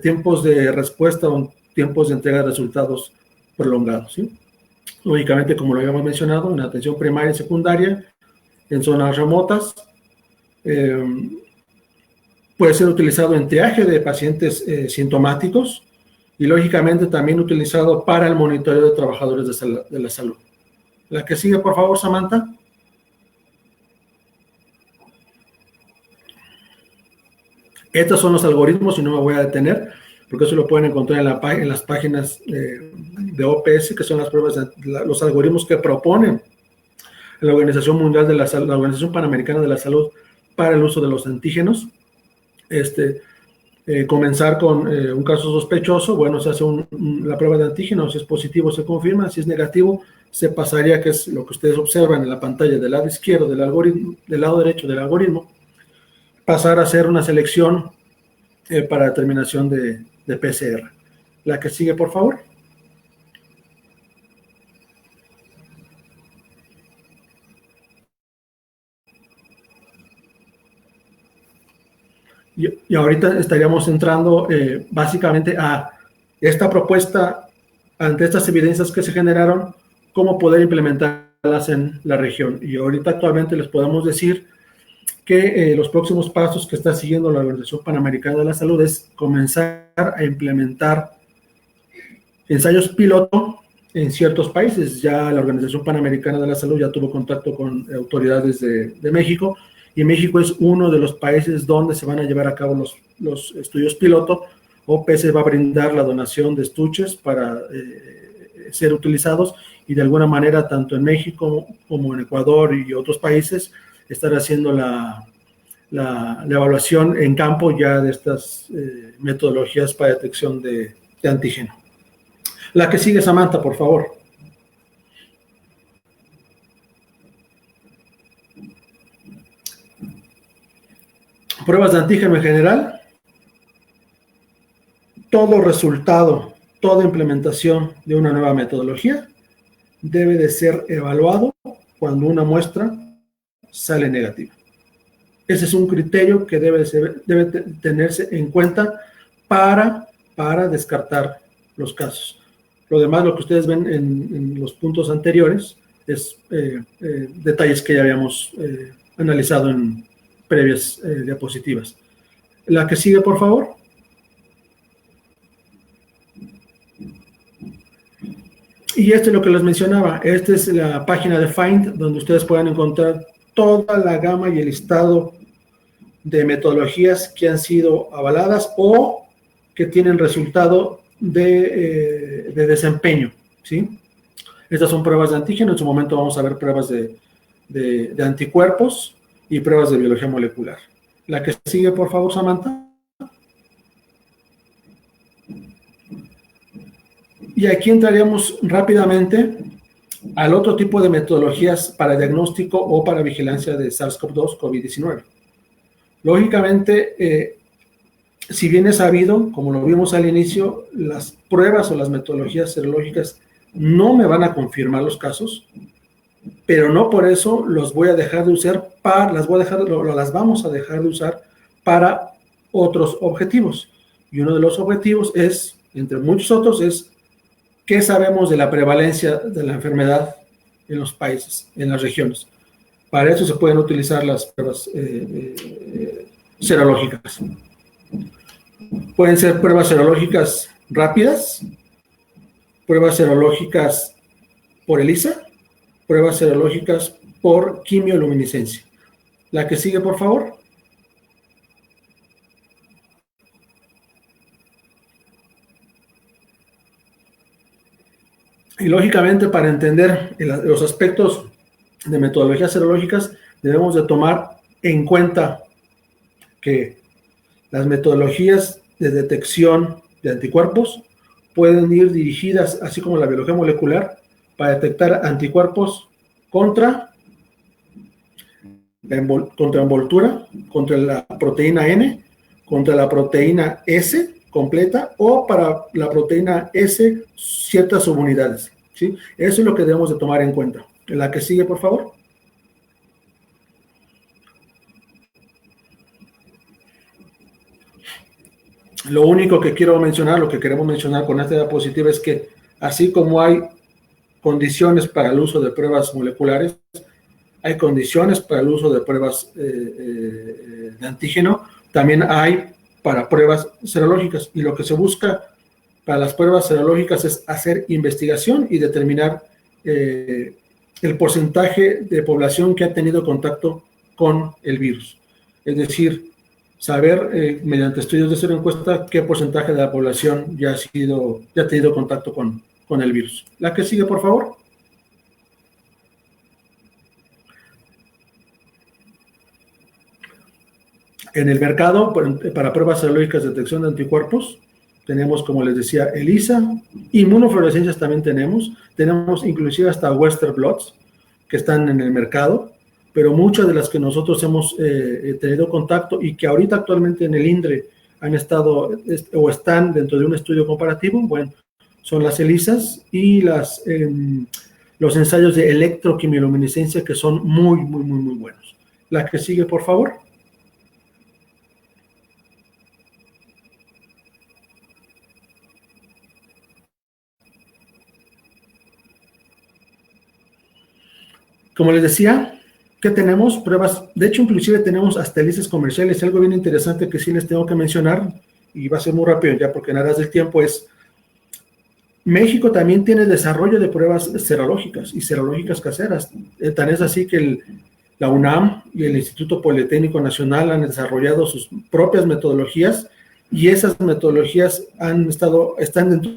tiempos de respuesta o tiempos de entrega de resultados prolongados, ¿sí? Lógicamente, como lo habíamos mencionado, en atención primaria y secundaria, en zonas remotas, puede ser utilizado en triaje de pacientes sintomáticos, y lógicamente también utilizado para el monitoreo de trabajadores de la salud. La que sigue, por favor, Samantha. Estos son los algoritmos, y no me voy a detener, porque eso lo pueden encontrar en las páginas de OPS, que son las pruebas, los algoritmos que proponen la Organización Mundial de la Salud, la Organización Panamericana de la Salud, para el uso de los antígenos. comenzar con un caso sospechoso. Bueno, se hace la prueba de antígeno, si es positivo se confirma, si es negativo se pasaría, que es lo que ustedes observan en la pantalla del lado izquierdo del algoritmo, del lado derecho del algoritmo, pasar a hacer una selección para determinación de PCR. La que sigue, por favor. Y ahorita estaríamos entrando básicamente a esta propuesta, ante estas evidencias que se generaron, cómo poder implementarlas en la región. Y ahorita actualmente les podemos decir que los próximos pasos que está siguiendo la Organización Panamericana de la Salud es comenzar a implementar ensayos piloto en ciertos países. Ya la Organización Panamericana de la Salud ya tuvo contacto con autoridades de México, y México es uno de los países donde se van a llevar a cabo los estudios piloto. OPS va a brindar la donación de estuches para ser utilizados, y de alguna manera tanto en México como en Ecuador y otros países estar haciendo la evaluación en campo ya de estas metodologías para detección de antígeno. La que sigue, Samantha, por favor. Pruebas de antígeno en general. Todo resultado, toda implementación de una nueva metodología debe de ser evaluado cuando una muestra sale negativa. Ese es un criterio que debe tenerse en cuenta para descartar los casos. Lo demás, lo que ustedes ven en los puntos anteriores, es detalles que ya habíamos analizado en previas diapositivas. La que sigue, por favor. Y esto es lo que les mencionaba. Esta es la página de Find, donde ustedes pueden encontrar toda la gama y el listado de metodologías que han sido avaladas o que tienen resultado de desempeño, ¿sí? Estas son pruebas de antígeno. En su momento vamos a ver pruebas de anticuerpos y pruebas de biología molecular. La que sigue, por favor, Samantha. Y aquí entraríamos rápidamente al otro tipo de metodologías para diagnóstico o para vigilancia de SARS-CoV-2, COVID-19. Lógicamente, si bien es sabido, como lo vimos al inicio, las pruebas o las metodologías serológicas no me van a confirmar los casos, pero no por eso los voy a dejar de usar las vamos a dejar de usar para otros objetivos. Y uno de los objetivos es, entre muchos otros, es qué sabemos de la prevalencia de la enfermedad en los países, en las regiones. Para eso se pueden utilizar las pruebas serológicas. Pueden ser pruebas serológicas rápidas, pruebas serológicas por ELISA, pruebas serológicas por quimioluminiscencia. La que sigue, por favor. Y lógicamente, para entender los aspectos de metodologías serológicas, debemos de tomar en cuenta que las metodologías de detección de anticuerpos pueden ir dirigidas, así como la biología molecular, para detectar anticuerpos contra envoltura, contra la proteína N, contra la proteína S completa, o para la proteína S ciertas subunidades, ¿sí? Eso es lo que debemos de tomar en cuenta. La que sigue, por favor. Lo único que quiero mencionar, lo que queremos mencionar con esta diapositiva es que así como hay condiciones para el uso de pruebas moleculares, hay condiciones para el uso de pruebas de antígeno, también hay para pruebas serológicas. Y lo que se busca para las pruebas serológicas es hacer investigación y determinar el porcentaje de población que ha tenido contacto con el virus. Es decir, saber mediante estudios de cero encuesta qué porcentaje de la población ya ha tenido contacto con el virus. La que sigue, por favor. En el mercado, para pruebas serológicas de detección de anticuerpos, tenemos, como les decía, ELISA, inmunofluorescencias también tenemos inclusive hasta Western Blots, que están en el mercado, pero muchas de las que nosotros hemos tenido contacto y que ahorita actualmente en el INDRE han estado o están dentro de un estudio comparativo, bueno, son las ELISAs y los ensayos de electroquimioluminiscencia, que son muy buenos. La que sigue, por favor. Como les decía, ¿qué tenemos? Pruebas, de hecho, inclusive tenemos hasta ELISAs comerciales. Algo bien interesante que sí les tengo que mencionar, y va a ser muy rápido ya porque en aras del tiempo, es México también tiene desarrollo de pruebas serológicas y serológicas caseras. Tan es así que la UNAM y el Instituto Politécnico Nacional han desarrollado sus propias metodologías, y esas metodologías están dentro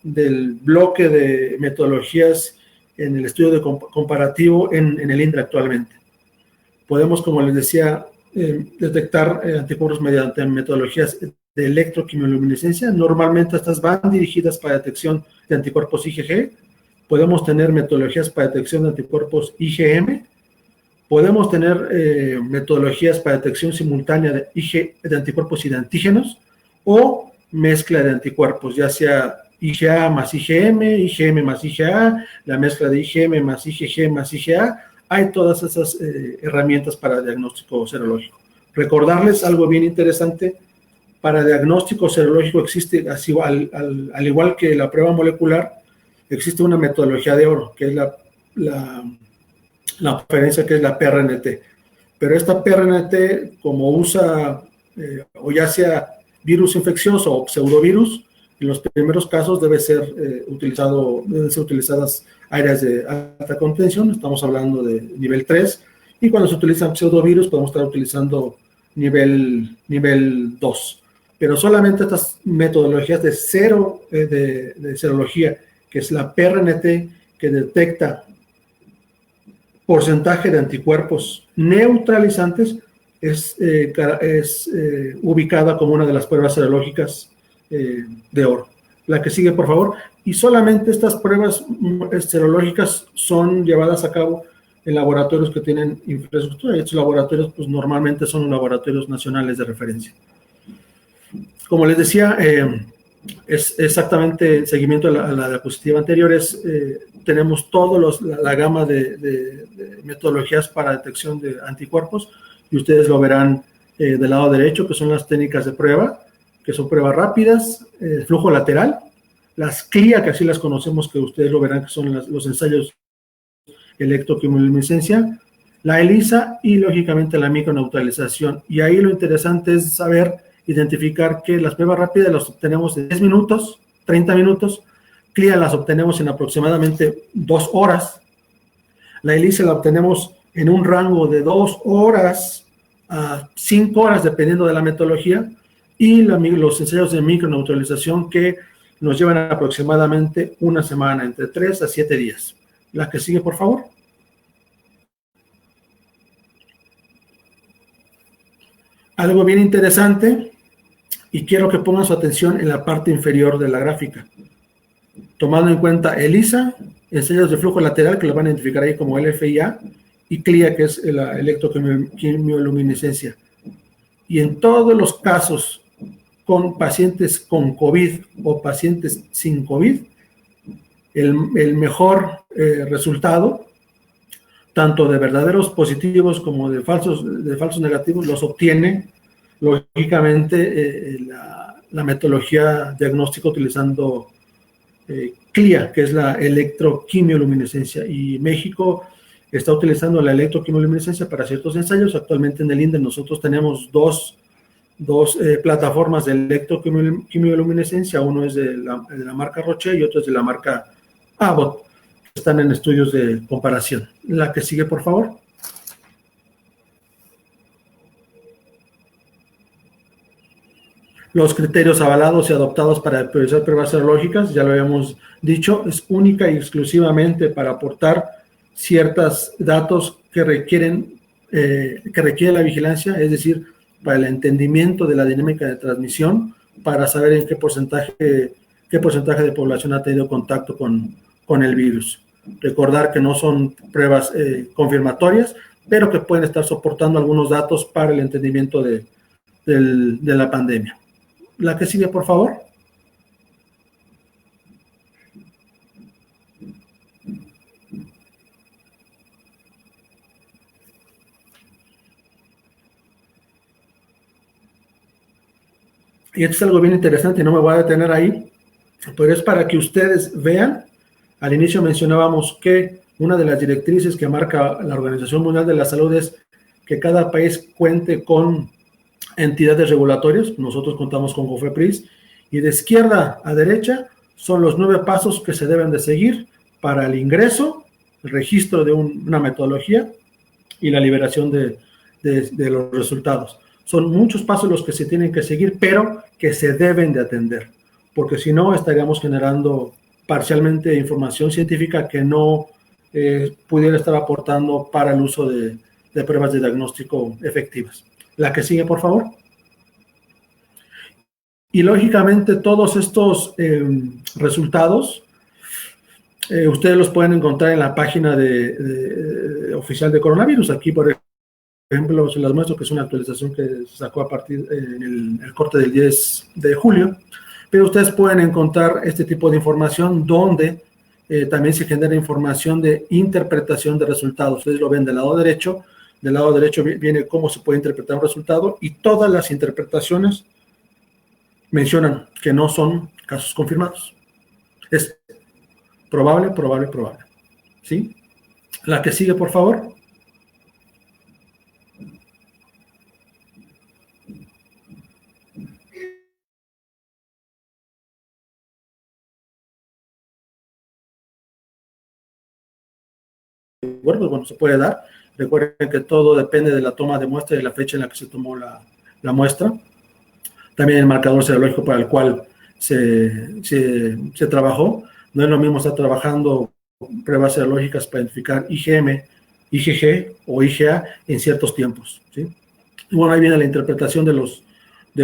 del bloque de metodologías en el estudio de comparativo en el INDRE actualmente. Podemos, como les decía, detectar anticuerpos mediante metodologías de electroquimioluminiscencia. Normalmente estas van dirigidas para detección de anticuerpos IgG. Podemos tener metodologías para detección de anticuerpos IgM. Podemos tener metodologías para detección simultánea de anticuerpos y de antígenos, o mezcla de anticuerpos, ya sea IgA más IgM, IgM más IgA, la mezcla de IgM más IgG más IgA. Hay todas esas herramientas para diagnóstico serológico. Recordarles algo bien interesante: para diagnóstico serológico existe, así, al igual que la prueba molecular, existe una metodología de oro, que es la referencia, que es la PRNT. Pero esta PRNT, como usa, o ya sea virus infeccioso o pseudovirus, en los primeros casos deben ser utilizadas áreas de alta contención. Estamos hablando de nivel 3, y cuando se utilizan pseudovirus podemos estar utilizando nivel 2. Pero solamente estas metodologías de serología, que es la PRNT, que detecta porcentaje de anticuerpos neutralizantes, es ubicada como una de las pruebas serológicas de oro. La que sigue, por favor. Y solamente estas pruebas serológicas son llevadas a cabo en laboratorios que tienen infraestructura, y estos laboratorios pues normalmente son laboratorios nacionales de referencia. Como les decía, es exactamente seguimiento a la diapositiva anterior. Tenemos toda la gama de metodologías para detección de anticuerpos, y ustedes lo verán del lado derecho, que son las técnicas de prueba, que son pruebas rápidas, flujo lateral, las CLIA, que así las conocemos, que ustedes lo verán, que son los ensayos electroquimioluminiscencia, la ELISA y, lógicamente, la microneutralización. Y ahí lo interesante es saber identificar que las pruebas rápidas las obtenemos en 10 minutos, 30 minutos, CLIA las obtenemos en aproximadamente 2 horas, la ELISA la obtenemos en un rango de 2 horas a 5 horas, dependiendo de la metodología, y los ensayos de microneutralización, que nos llevan aproximadamente una semana, entre 3 a 7 días. La que sigue, por favor. Algo bien interesante, y quiero que pongan su atención en la parte inferior de la gráfica. Tomando en cuenta ELISA, ensayos de flujo lateral, que lo van a identificar ahí como LFIA, y CLIA, que es la electroquimioluminiscencia. Y en todos los casos con pacientes con COVID o pacientes sin COVID, el mejor resultado, tanto de verdaderos positivos como de falsos negativos, los obtiene, lógicamente, la metodología diagnóstica utilizando CLIA, que es la electroquimioluminiscencia. Y México está utilizando la electroquimioluminiscencia para ciertos ensayos. Actualmente en el INDE nosotros tenemos dos plataformas de electroquimioluminiscencia. Uno es de la marca Roche y otro es de la marca Abbott. Están en estudios de comparación. La que sigue, por favor. Los criterios avalados y adoptados para priorizar pruebas serológicas, ya lo habíamos dicho, es única y exclusivamente para aportar ciertos datos que requiere la vigilancia, es decir, para el entendimiento de la dinámica de transmisión, para saber en qué porcentaje de población ha tenido contacto con el virus. Recordar que no son pruebas confirmatorias, pero que pueden estar soportando algunos datos para el entendimiento de la pandemia. La que sigue, por favor. Y esto es algo bien interesante y no me voy a detener ahí, pero es para que ustedes vean. Al inicio mencionábamos que una de las directrices que marca la Organización Mundial de la Salud es que cada país cuente con entidades regulatorias. Nosotros contamos con COFEPRIS, y de izquierda a derecha son los 9 pasos que se deben de seguir para el ingreso, el registro de una metodología y la liberación de los resultados. Son muchos pasos los que se tienen que seguir, pero que se deben de atender, porque si no estaríamos generando parcialmente información científica que no pudiera estar aportando para el uso de pruebas de diagnóstico efectivas. La que sigue, por favor. Y lógicamente todos estos resultados ustedes los pueden encontrar en la página oficial de coronavirus. Aquí, por ejemplo, se las muestro, que es una actualización que se sacó a partir en el corte del 10 de julio, pero ustedes pueden encontrar este tipo de información donde también se genera información de interpretación de resultados. Ustedes lo ven del lado derecho viene cómo se puede interpretar un resultado, y todas las interpretaciones mencionan que no son casos confirmados. Es probable, ¿sí? La que sigue, por favor. Bueno, se puede dar. Recuerden que todo depende de la toma de muestra y de la fecha en la que se tomó la muestra. También el marcador serológico para el cual se trabajó. No es lo mismo estar trabajando pruebas serológicas para identificar IgM, IgG o IgA en ciertos tiempos, ¿sí? Y bueno, ahí viene la interpretación de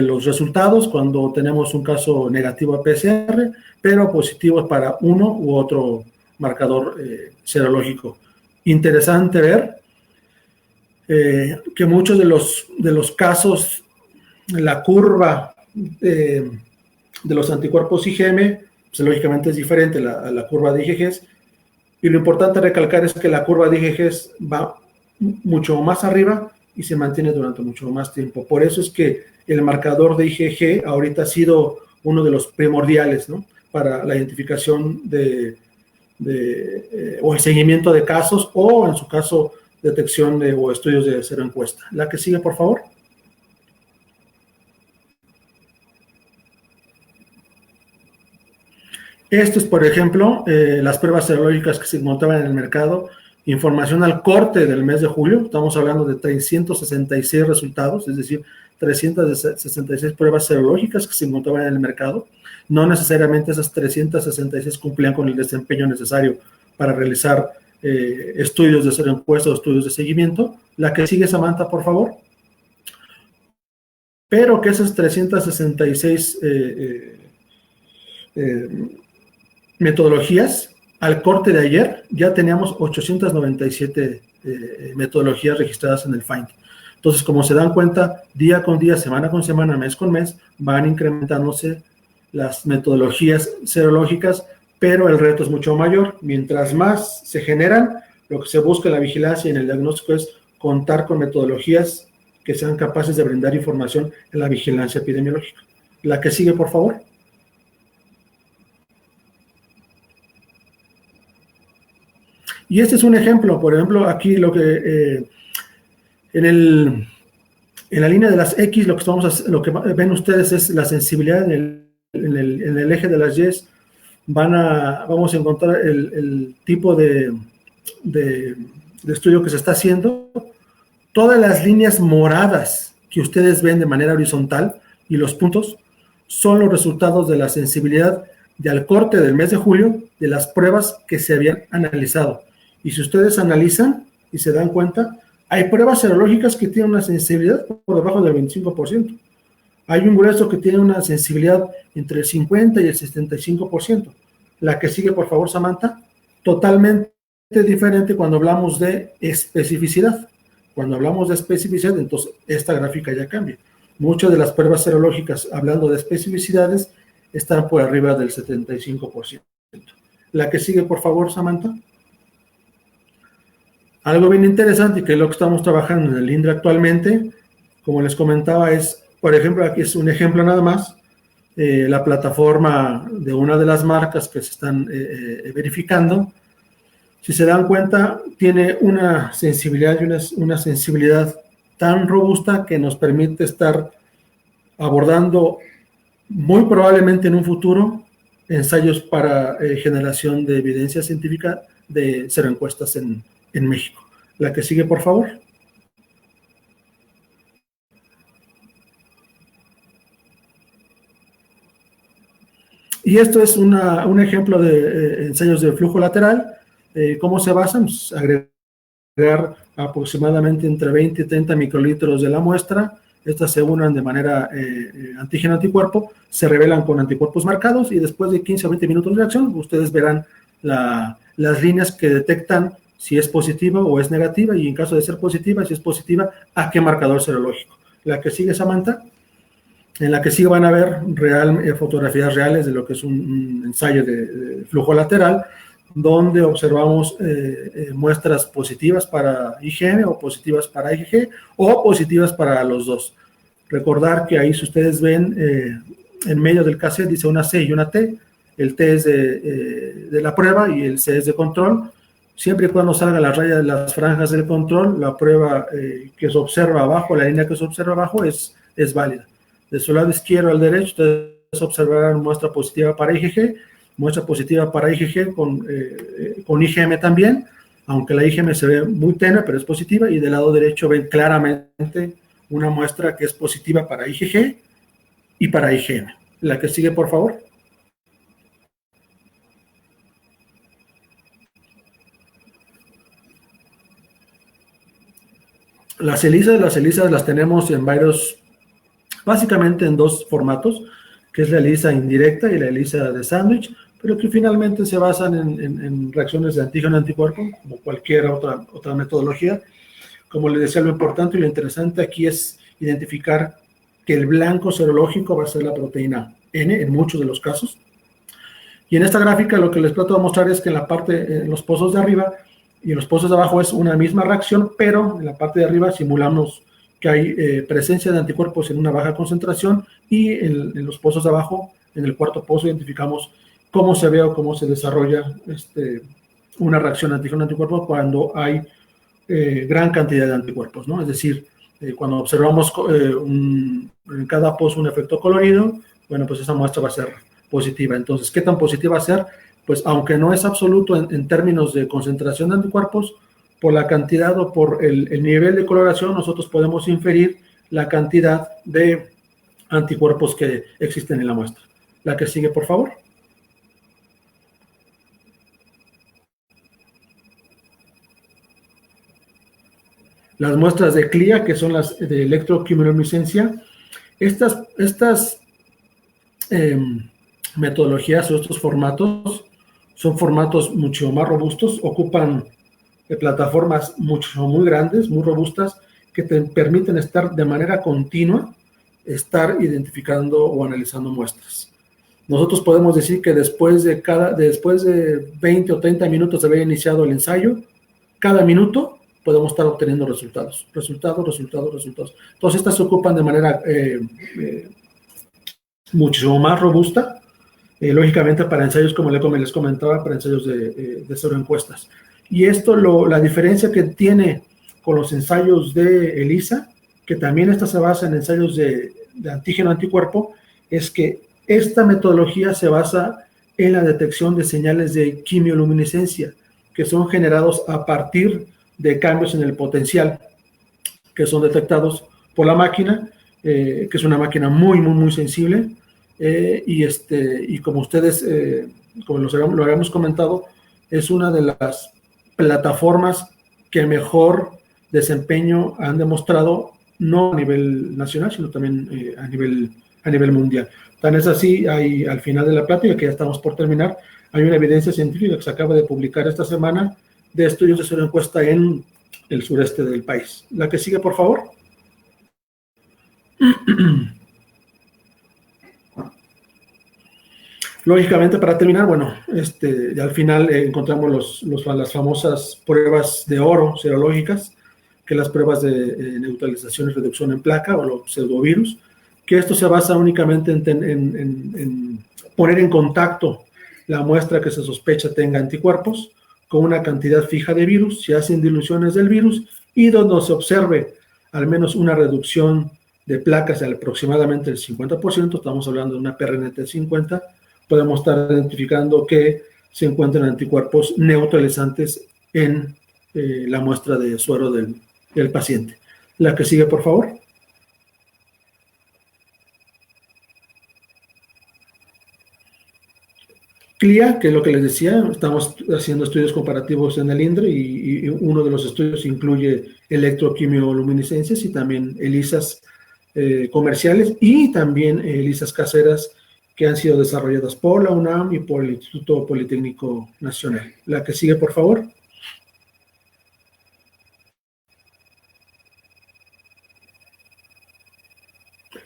los resultados cuando tenemos un caso negativo a PCR, pero positivo para uno u otro marcador serológico. Interesante ver que muchos de los casos, la curva de los anticuerpos IgM, pues, lógicamente es diferente a la curva de IgGs, y lo importante recalcar es que la curva de IgGs va mucho más arriba y se mantiene durante mucho más tiempo. Por eso es que el marcador de IgG ahorita ha sido uno de los primordiales, ¿no?, para la identificación o el seguimiento de casos, o en su caso detección o estudios de seroencuesta. La que sigue, por favor. Esto es, por ejemplo, las pruebas serológicas que se encontraban en el mercado, información al corte del mes de julio. Estamos hablando de 366 resultados, es decir, 366 pruebas serológicas que se encontraban en el mercado. No necesariamente esas 366 cumplían con el desempeño necesario para realizar estudios de seroencuesta o estudios de seguimiento. La que sigue, Samantha, por favor. Pero que esas 366 metodologías, al corte de ayer ya teníamos 897 metodologías registradas en el FIND. Entonces, como se dan cuenta, día con día, semana con semana, mes con mes, van incrementándose las metodologías serológicas, pero el reto es mucho mayor. Mientras más se generan, lo que se busca en la vigilancia y en el diagnóstico es contar con metodologías que sean capaces de brindar información en la vigilancia epidemiológica. La que sigue, por favor. Y este es un ejemplo. Por ejemplo, aquí lo que en la línea de las X, lo que ven ustedes es la sensibilidad en el eje de las Y. Vamos a encontrar el tipo de estudio que se está haciendo. Todas las líneas moradas que ustedes ven de manera horizontal y los puntos son los resultados de la sensibilidad de al corte del mes de julio de las pruebas que se habían analizado. Y si ustedes analizan y se dan cuenta, Hay pruebas serológicas que tienen una sensibilidad por debajo del 25%. Hay un grueso que tiene una sensibilidad entre el 50 y el 75%. La que sigue, por favor, Samantha. Totalmente diferente cuando hablamos de especificidad. Cuando hablamos de especificidad, entonces esta gráfica ya cambia. Muchas de las pruebas serológicas, hablando de especificidades, están por arriba del 75%. La que sigue, por favor, Samantha. Algo bien interesante, que es lo que estamos trabajando en el INDRE actualmente, como les comentaba, es, por ejemplo, aquí es un ejemplo nada más, la plataforma de una de las marcas que se están verificando. Si se dan cuenta, tiene una sensibilidad y una sensibilidad tan robusta que nos permite estar abordando muy probablemente en un futuro ensayos para generación de evidencia científica de seroencuestas en México. La que sigue, por favor. Y esto es un ejemplo de ensayos de flujo lateral. ¿Cómo se basan? Pues agregar aproximadamente entre 20 y 30 microlitros de la muestra. Estas se unen de manera antígeno-anticuerpo, se revelan con anticuerpos marcados y después de 15 a 20 minutos de reacción, ustedes verán las líneas que detectan si es positiva o es negativa, y en caso de ser positiva, si es positiva, a qué marcador serológico. La que sigue, Samantha. En la que sí van a ver fotografías reales de lo que es un ensayo de flujo lateral, donde observamos muestras positivas para IgM o positivas para IgG o positivas para los dos. Recordar que ahí, si ustedes ven, en medio del cassette dice una C y una T. El T es de la prueba y el C es de control. Siempre y cuando salga la raya de las franjas del control, la prueba que se observa abajo, la línea que se observa abajo es válida. De su lado izquierdo al derecho, ustedes observarán muestra positiva para IgG, muestra positiva para IgG con IgM también, aunque la IgM se ve muy tenue, pero es positiva, y del lado derecho ven claramente una muestra que es positiva para IgG y para IgM. La que sigue, por favor. Las ELISAs las tenemos en varios, básicamente en dos formatos, que es la ELISA indirecta y la ELISA de sándwich, pero que finalmente se basan en reacciones de antígeno-anticuerpo, como cualquier otra metodología. Como les decía, lo importante y lo interesante aquí es identificar que el blanco serológico va a ser la proteína N en muchos de los casos. Y en esta gráfica lo que les trato de mostrar es que en la parte, en los pozos de arriba y en los pozos de abajo es una misma reacción, pero en la parte de arriba simulamos que hay presencia de anticuerpos en una baja concentración, y en los pozos de abajo, en el cuarto pozo, identificamos cómo se ve o cómo se desarrolla una reacción antígeno-anticuerpo cuando hay gran cantidad de anticuerpos, ¿no? Es decir, cuando observamos en cada pozo un efecto colorido, bueno, pues esa muestra va a ser positiva. Entonces, ¿qué tan positiva va a ser? Pues aunque no es absoluto en términos de concentración de anticuerpos, por la cantidad o por el nivel de coloración, nosotros podemos inferir la cantidad de anticuerpos que existen en la muestra. La que sigue, por favor. Las muestras de CLIA, que son las de electroquimiluminiscencia, estas metodologías o estos formatos son formatos mucho más robustos, ocupan plataformas muy grandes, muy robustas, que te permiten estar de manera continua, estar identificando o analizando muestras. Nosotros podemos decir que después de 20 o 30 minutos de haber iniciado el ensayo, cada minuto podemos estar obteniendo resultados. Entonces, estas se ocupan de manera mucho más robusta, lógicamente para ensayos, como les comentaba, para ensayos de seroencuestas. Y esto, la diferencia que tiene con los ensayos de ELISA, que también esta se basa en ensayos de antígeno-anticuerpo, es que esta metodología se basa en la detección de señales de quimioluminiscencia, que son generados a partir de cambios en el potencial, que son detectados por la máquina, que es una máquina muy sensible, y como ustedes, como lo habíamos comentado, es una de las plataformas que mejor desempeño han demostrado, no a nivel nacional, sino también a nivel mundial. Tan es así, hay, al final de la plática, que ya estamos por terminar, hay una evidencia científica que se acaba de publicar esta semana de estudios de suberencuesta en el sureste del país. La que sigue, por favor. Lógicamente, para terminar, bueno, al final encontramos las famosas pruebas de oro serológicas, que las pruebas de neutralización y reducción en placa o los pseudovirus, que esto se basa únicamente en poner en contacto la muestra que se sospecha tenga anticuerpos con una cantidad fija de virus, se hacen diluciones del virus y donde se observe al menos una reducción de placas de aproximadamente el 50%, estamos hablando de una PRNT 50, podemos estar identificando que se encuentran anticuerpos neutralizantes en la muestra de suero del paciente. La que sigue, por favor. CLIA, que es lo que les decía, estamos haciendo estudios comparativos en el INDRE y uno de los estudios incluye electroquimioluminiscencias y también ELISAs comerciales y también ELISAs caseras que han sido desarrolladas por la UNAM y por el Instituto Politécnico Nacional. La que sigue, por favor.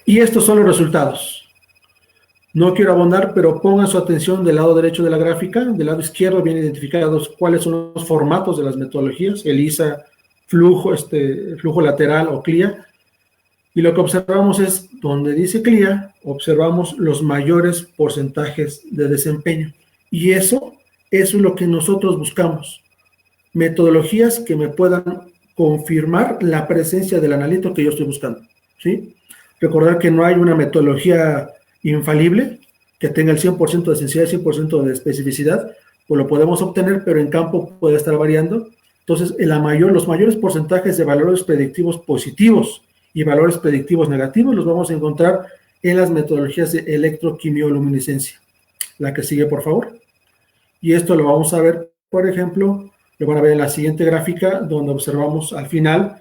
Y estos son los resultados. No quiero abundar, pero pongan su atención del lado derecho de la gráfica. Del lado izquierdo vienen identificados cuáles son los formatos de las metodologías, ELISA, flujo lateral o CLIA. Y lo que observamos es, donde dice CLIA, observamos los mayores porcentajes de desempeño. Y eso es lo que nosotros buscamos. Metodologías que me puedan confirmar la presencia del analito que yo estoy buscando, ¿sí? Recordar que no hay una metodología infalible, que tenga el 100% de sensibilidad, 100% de especificidad, pues lo podemos obtener, pero en campo puede estar variando. Entonces, los mayores porcentajes de valores predictivos positivos y valores predictivos negativos los vamos a encontrar en las metodologías de electroquimioluminiscencia. La que sigue, por favor. Y esto lo vamos a ver, por ejemplo, lo van a ver en la siguiente gráfica, donde observamos al final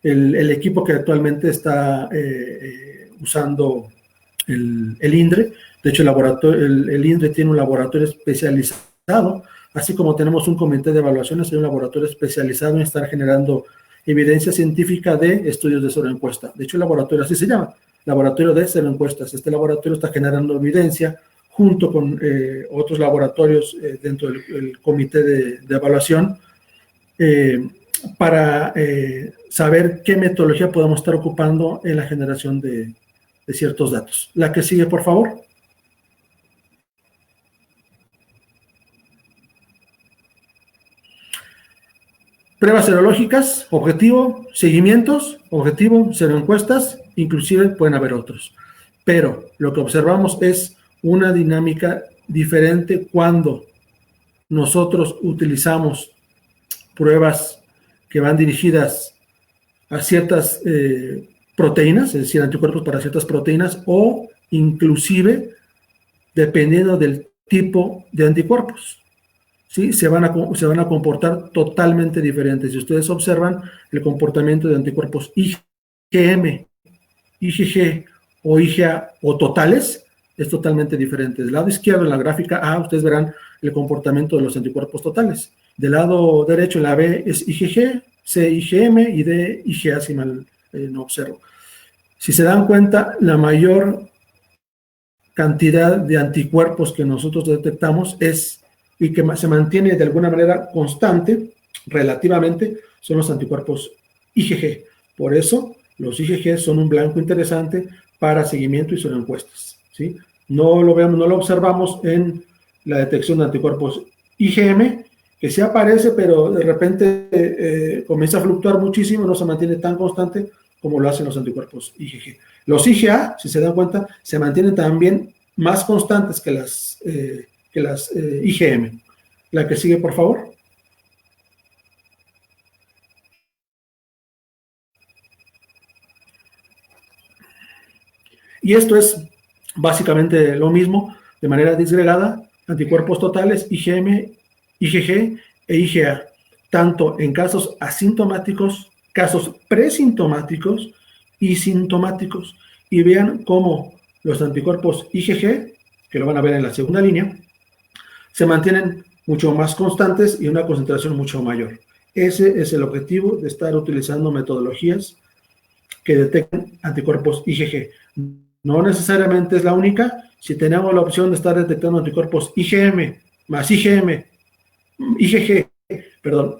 el equipo que actualmente está usando el INDRE. De hecho, el INDRE tiene un laboratorio especializado, así como tenemos un comité de evaluaciones, hay un laboratorio especializado en estar generando evidencia científica de estudios de seroencuesta. De hecho, el laboratorio así se llama, Laboratorio de Seroencuestas. Este laboratorio está generando evidencia junto con otros laboratorios dentro del comité de evaluación para saber qué metodología podemos estar ocupando en la generación de ciertos datos. La que sigue, por favor. Pruebas serológicas, objetivo, seguimientos, objetivo, seroencuestas, inclusive pueden haber otros. Pero lo que observamos es una dinámica diferente cuando nosotros utilizamos pruebas que van dirigidas a ciertas proteínas, es decir, anticuerpos para ciertas proteínas, o inclusive dependiendo del tipo de anticuerpos, ¿sí? Se van a comportar totalmente diferentes. Si ustedes observan el comportamiento de anticuerpos IgM, IgG o IgA o totales, es totalmente diferente. Del lado izquierdo en la gráfica A, ustedes verán el comportamiento de los anticuerpos totales. Del lado derecho en la B es IgG, C IgM y D IgA, si mal no observo. Si se dan cuenta, la mayor cantidad de anticuerpos que nosotros detectamos y que se mantiene de alguna manera constante, relativamente, son los anticuerpos IgG. Por eso, los IgG son un blanco interesante para seguimiento y seroencuestas, ¿sí? No lo observamos en la detección de anticuerpos IgM, que sí aparece, pero de repente comienza a fluctuar muchísimo, no se mantiene tan constante como lo hacen los anticuerpos IgG. Los IgA, si se dan cuenta, se mantienen también más constantes que las IgM. La que sigue, por favor. Y esto es básicamente lo mismo, de manera disgregada, anticuerpos totales, IgM, IgG e IgA, tanto en casos asintomáticos casos presintomáticos y sintomáticos, y vean cómo los anticuerpos IgG, que lo van a ver en la segunda línea, se mantienen mucho más constantes y una concentración mucho mayor. Ese es el objetivo de estar utilizando metodologías que detectan anticuerpos IgG. No necesariamente es la única. Si tenemos la opción de estar detectando anticuerpos IgM más IgG,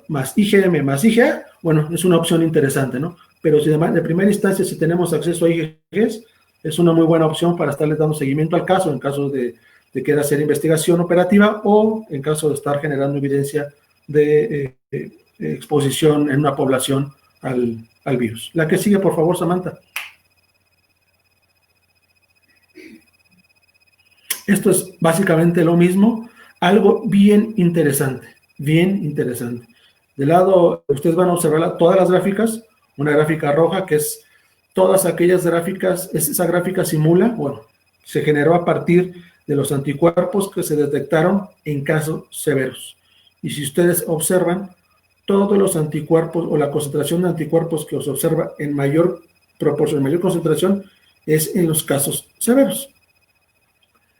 más IgM más IgA, bueno, es una opción interesante, ¿no? Pero si de primera instancia, si tenemos acceso a IgGs, es una muy buena opción para estarle dando seguimiento al caso, en caso de querer hacer investigación operativa o en caso de estar generando evidencia de exposición en una población al virus. La que sigue, por favor, Samantha. Esto es básicamente lo mismo, algo bien interesante, bien interesante. De lado, ustedes van a observar todas las gráficas, una gráfica roja que es todas aquellas gráficas, esa gráfica simula, bueno, se generó a partir de los anticuerpos que se detectaron en casos severos. Y si ustedes observan, todos los anticuerpos o la concentración de anticuerpos que se observa en mayor proporción, en mayor concentración, es en los casos severos.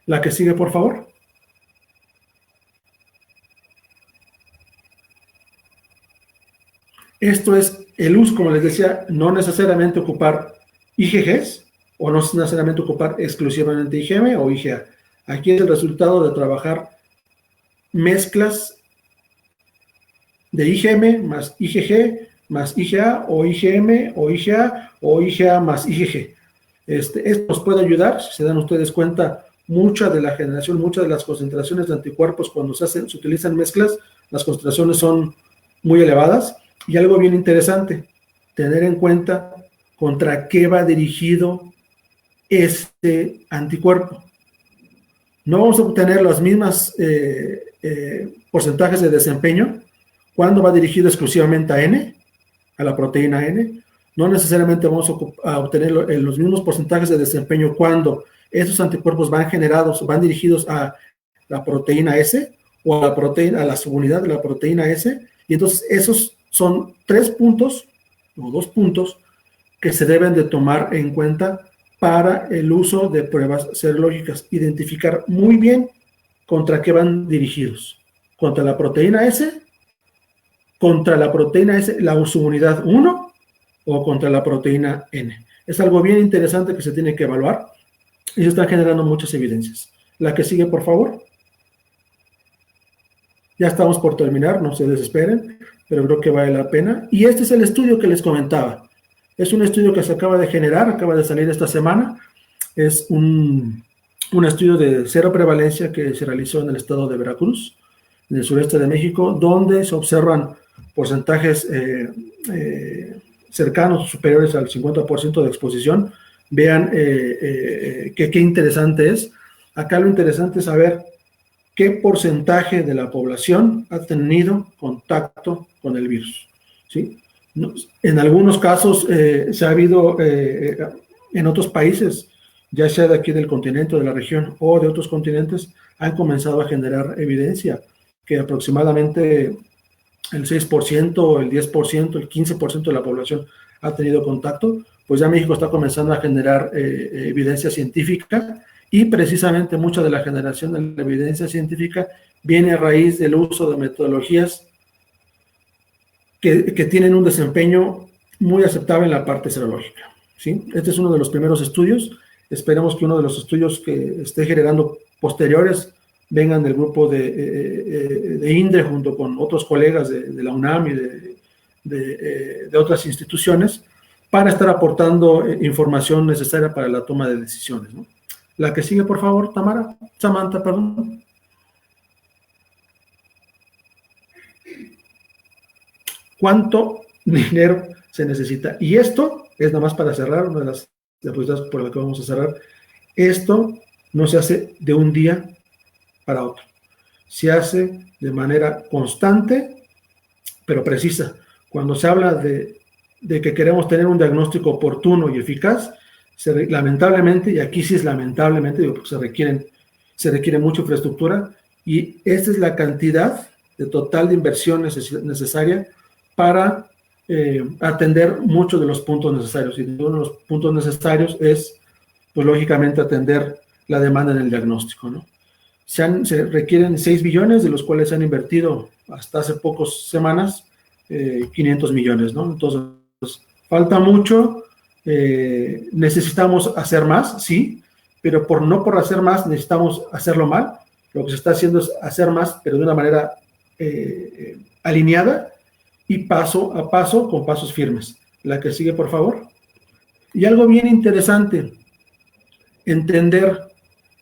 La que sigue, por favor. Esto es el uso, como les decía, no necesariamente ocupar IgGs o no necesariamente ocupar exclusivamente IgM o IgA. Aquí es el resultado de trabajar mezclas de IgM más IgG más IgA o IgM o IgA o IgA más IgG. Esto nos puede ayudar, si se dan ustedes cuenta, mucha de la generación, muchas de las concentraciones de anticuerpos cuando se utilizan mezclas, las concentraciones son muy elevadas. Y algo bien interesante, tener en cuenta contra qué va dirigido este anticuerpo. No vamos a obtener las mismas porcentajes de desempeño cuando va dirigido exclusivamente a N, a la proteína N. No necesariamente vamos a obtener los mismos porcentajes de desempeño cuando esos anticuerpos van generados, van dirigidos a la proteína S o a la subunidad de la proteína S. Y entonces esos son 3 puntos o 2 puntos que se deben de tomar en cuenta para el uso de pruebas serológicas. Identificar muy bien contra qué van dirigidos. Contra la proteína S, la subunidad 1 o contra la proteína N. Es algo bien interesante que se tiene que evaluar y se están generando muchas evidencias. La que sigue, por favor. Ya estamos por terminar, no se desesperen, pero creo que vale la pena. Y este es el estudio que les comentaba. Es un estudio que se acaba de generar, acaba de salir esta semana. Es un estudio de cero prevalencia que se realizó en el estado de Veracruz, en el sureste de México, donde se observan porcentajes cercanos, superiores al 50% de exposición. Vean qué interesante es. Acá lo interesante es saber qué porcentaje de la población ha tenido contacto con el virus, ¿sí? En algunos casos se ha habido, en otros países, ya sea de aquí del continente, de la región o de otros continentes, han comenzado a generar evidencia que aproximadamente el 6%, el 10%, el 15% de la población ha tenido contacto. Pues ya México está comenzando a generar evidencia científica. Y precisamente mucha de la generación de la evidencia científica viene a raíz del uso de metodologías que tienen un desempeño muy aceptable en la parte serológica, ¿sí? Este es uno de los primeros estudios. Esperemos que uno de los estudios que esté generando posteriores vengan del grupo de INDRE junto con otros colegas de la UNAM y de otras instituciones para estar aportando información necesaria para la toma de decisiones, ¿no? La que sigue, por favor, Samantha, perdón. ¿Cuánto dinero se necesita? Y esto es nada más para cerrar, una de las diapositivas por la que vamos a cerrar. Esto no se hace de un día para otro. Se hace de manera constante, pero precisa. Cuando se habla de que queremos tener un diagnóstico oportuno y eficaz, lamentablemente, y aquí sí es lamentablemente, digo, porque se requiere mucha infraestructura, y esta es la cantidad de total de inversión necesaria para atender muchos de los puntos necesarios. Y uno de los puntos necesarios es, pues lógicamente, atender la demanda en el diagnóstico, ¿no? Se requieren 6 billones, de los cuales se han invertido hasta hace pocas semanas 500 millones, ¿no? Entonces, falta mucho, necesitamos hacer más, sí, pero no por hacer más necesitamos hacerlo mal. Lo que se está haciendo es hacer más, pero de una manera alineada y paso a paso, con pasos firmes. La que sigue, por favor. Y algo bien interesante, entender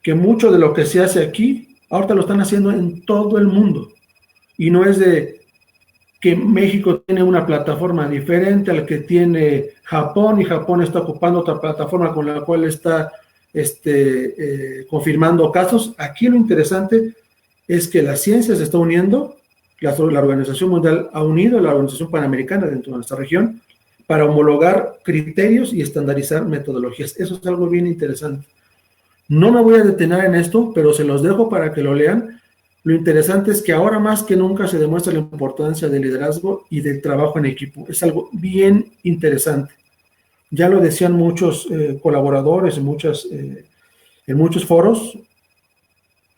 que mucho de lo que se hace aquí, ahorita lo están haciendo en todo el mundo. Y no es de que México tiene una plataforma diferente a la que tiene Japón, y Japón está ocupando otra plataforma con la cual está confirmando casos. Aquí lo interesante es que la ciencia se está uniendo, la Organización Mundial ha unido a la Organización Panamericana dentro de nuestra región para homologar criterios y estandarizar metodologías. Eso es algo bien interesante. No me voy a detener en esto, pero se los dejo para que lo lean. Lo interesante es que ahora más que nunca se demuestra la importancia del liderazgo y del trabajo en equipo. Es algo bien interesante. Ya lo decían muchos colaboradores en muchos foros.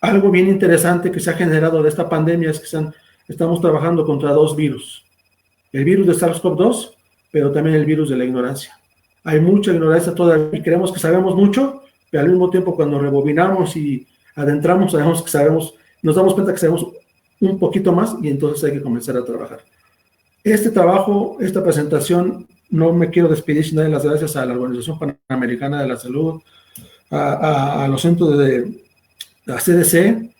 Algo bien interesante que se ha generado de esta pandemia es que estamos trabajando contra 2 virus. El virus de SARS-CoV-2, pero también el virus de la ignorancia. Hay mucha ignorancia todavía y creemos que sabemos mucho, pero al mismo tiempo cuando rebobinamos y adentramos, sabemos que sabemos, nos damos cuenta que sabemos un poquito más y entonces hay que comenzar a trabajar. Este trabajo, esta presentación, no me quiero despedir sin darle las gracias a la Organización Panamericana de la Salud, a los centros de la CDC,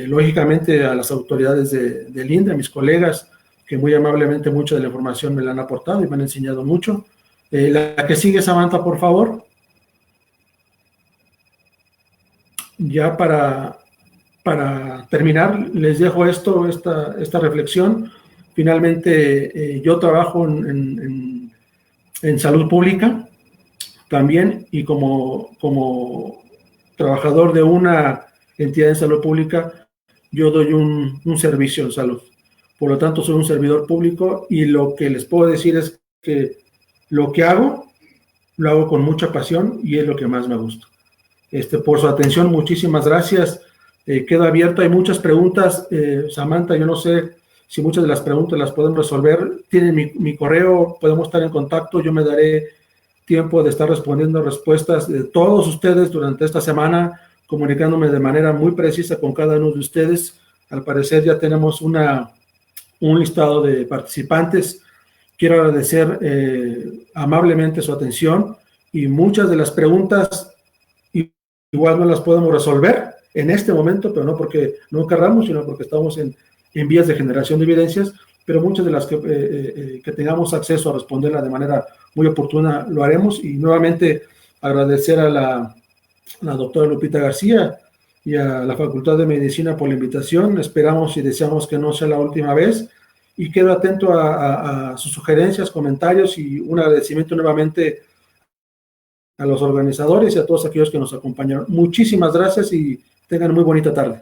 lógicamente a las autoridades del INDRE, a mis colegas, que muy amablemente mucha de la información me la han aportado y me han enseñado mucho. La que sigue, Samantha, por favor. Ya para terminar, les dejo esta reflexión. Finalmente, yo trabajo en salud pública también, y como trabajador de una entidad de salud pública, yo doy un servicio en salud. Por lo tanto, soy un servidor público y lo que les puedo decir es que lo que hago, lo hago con mucha pasión y es lo que más me gusta. Por su atención, muchísimas gracias. Quedo abierto, hay muchas preguntas. Samantha, yo no sé si muchas de las preguntas las podemos resolver. Tienen mi correo, podemos estar en contacto. Yo me daré tiempo de estar respondiendo respuestas de todos ustedes durante esta semana, comunicándome de manera muy precisa con cada uno de ustedes. Al parecer ya tenemos un listado de participantes. Quiero agradecer amablemente su atención, y muchas de las preguntas igual no las podemos resolver en este momento, pero no porque no querramos, sino porque estamos en vías de generación de evidencias, pero muchas de las que tengamos acceso a responderla de manera muy oportuna lo haremos. Y nuevamente agradecer a la doctora Lupita García y a la Facultad de Medicina por la invitación. Esperamos y deseamos que no sea la última vez, y quedo atento a sus sugerencias, comentarios, y un agradecimiento nuevamente a los organizadores y a todos aquellos que nos acompañaron. Muchísimas gracias y tengan muy bonita tarde.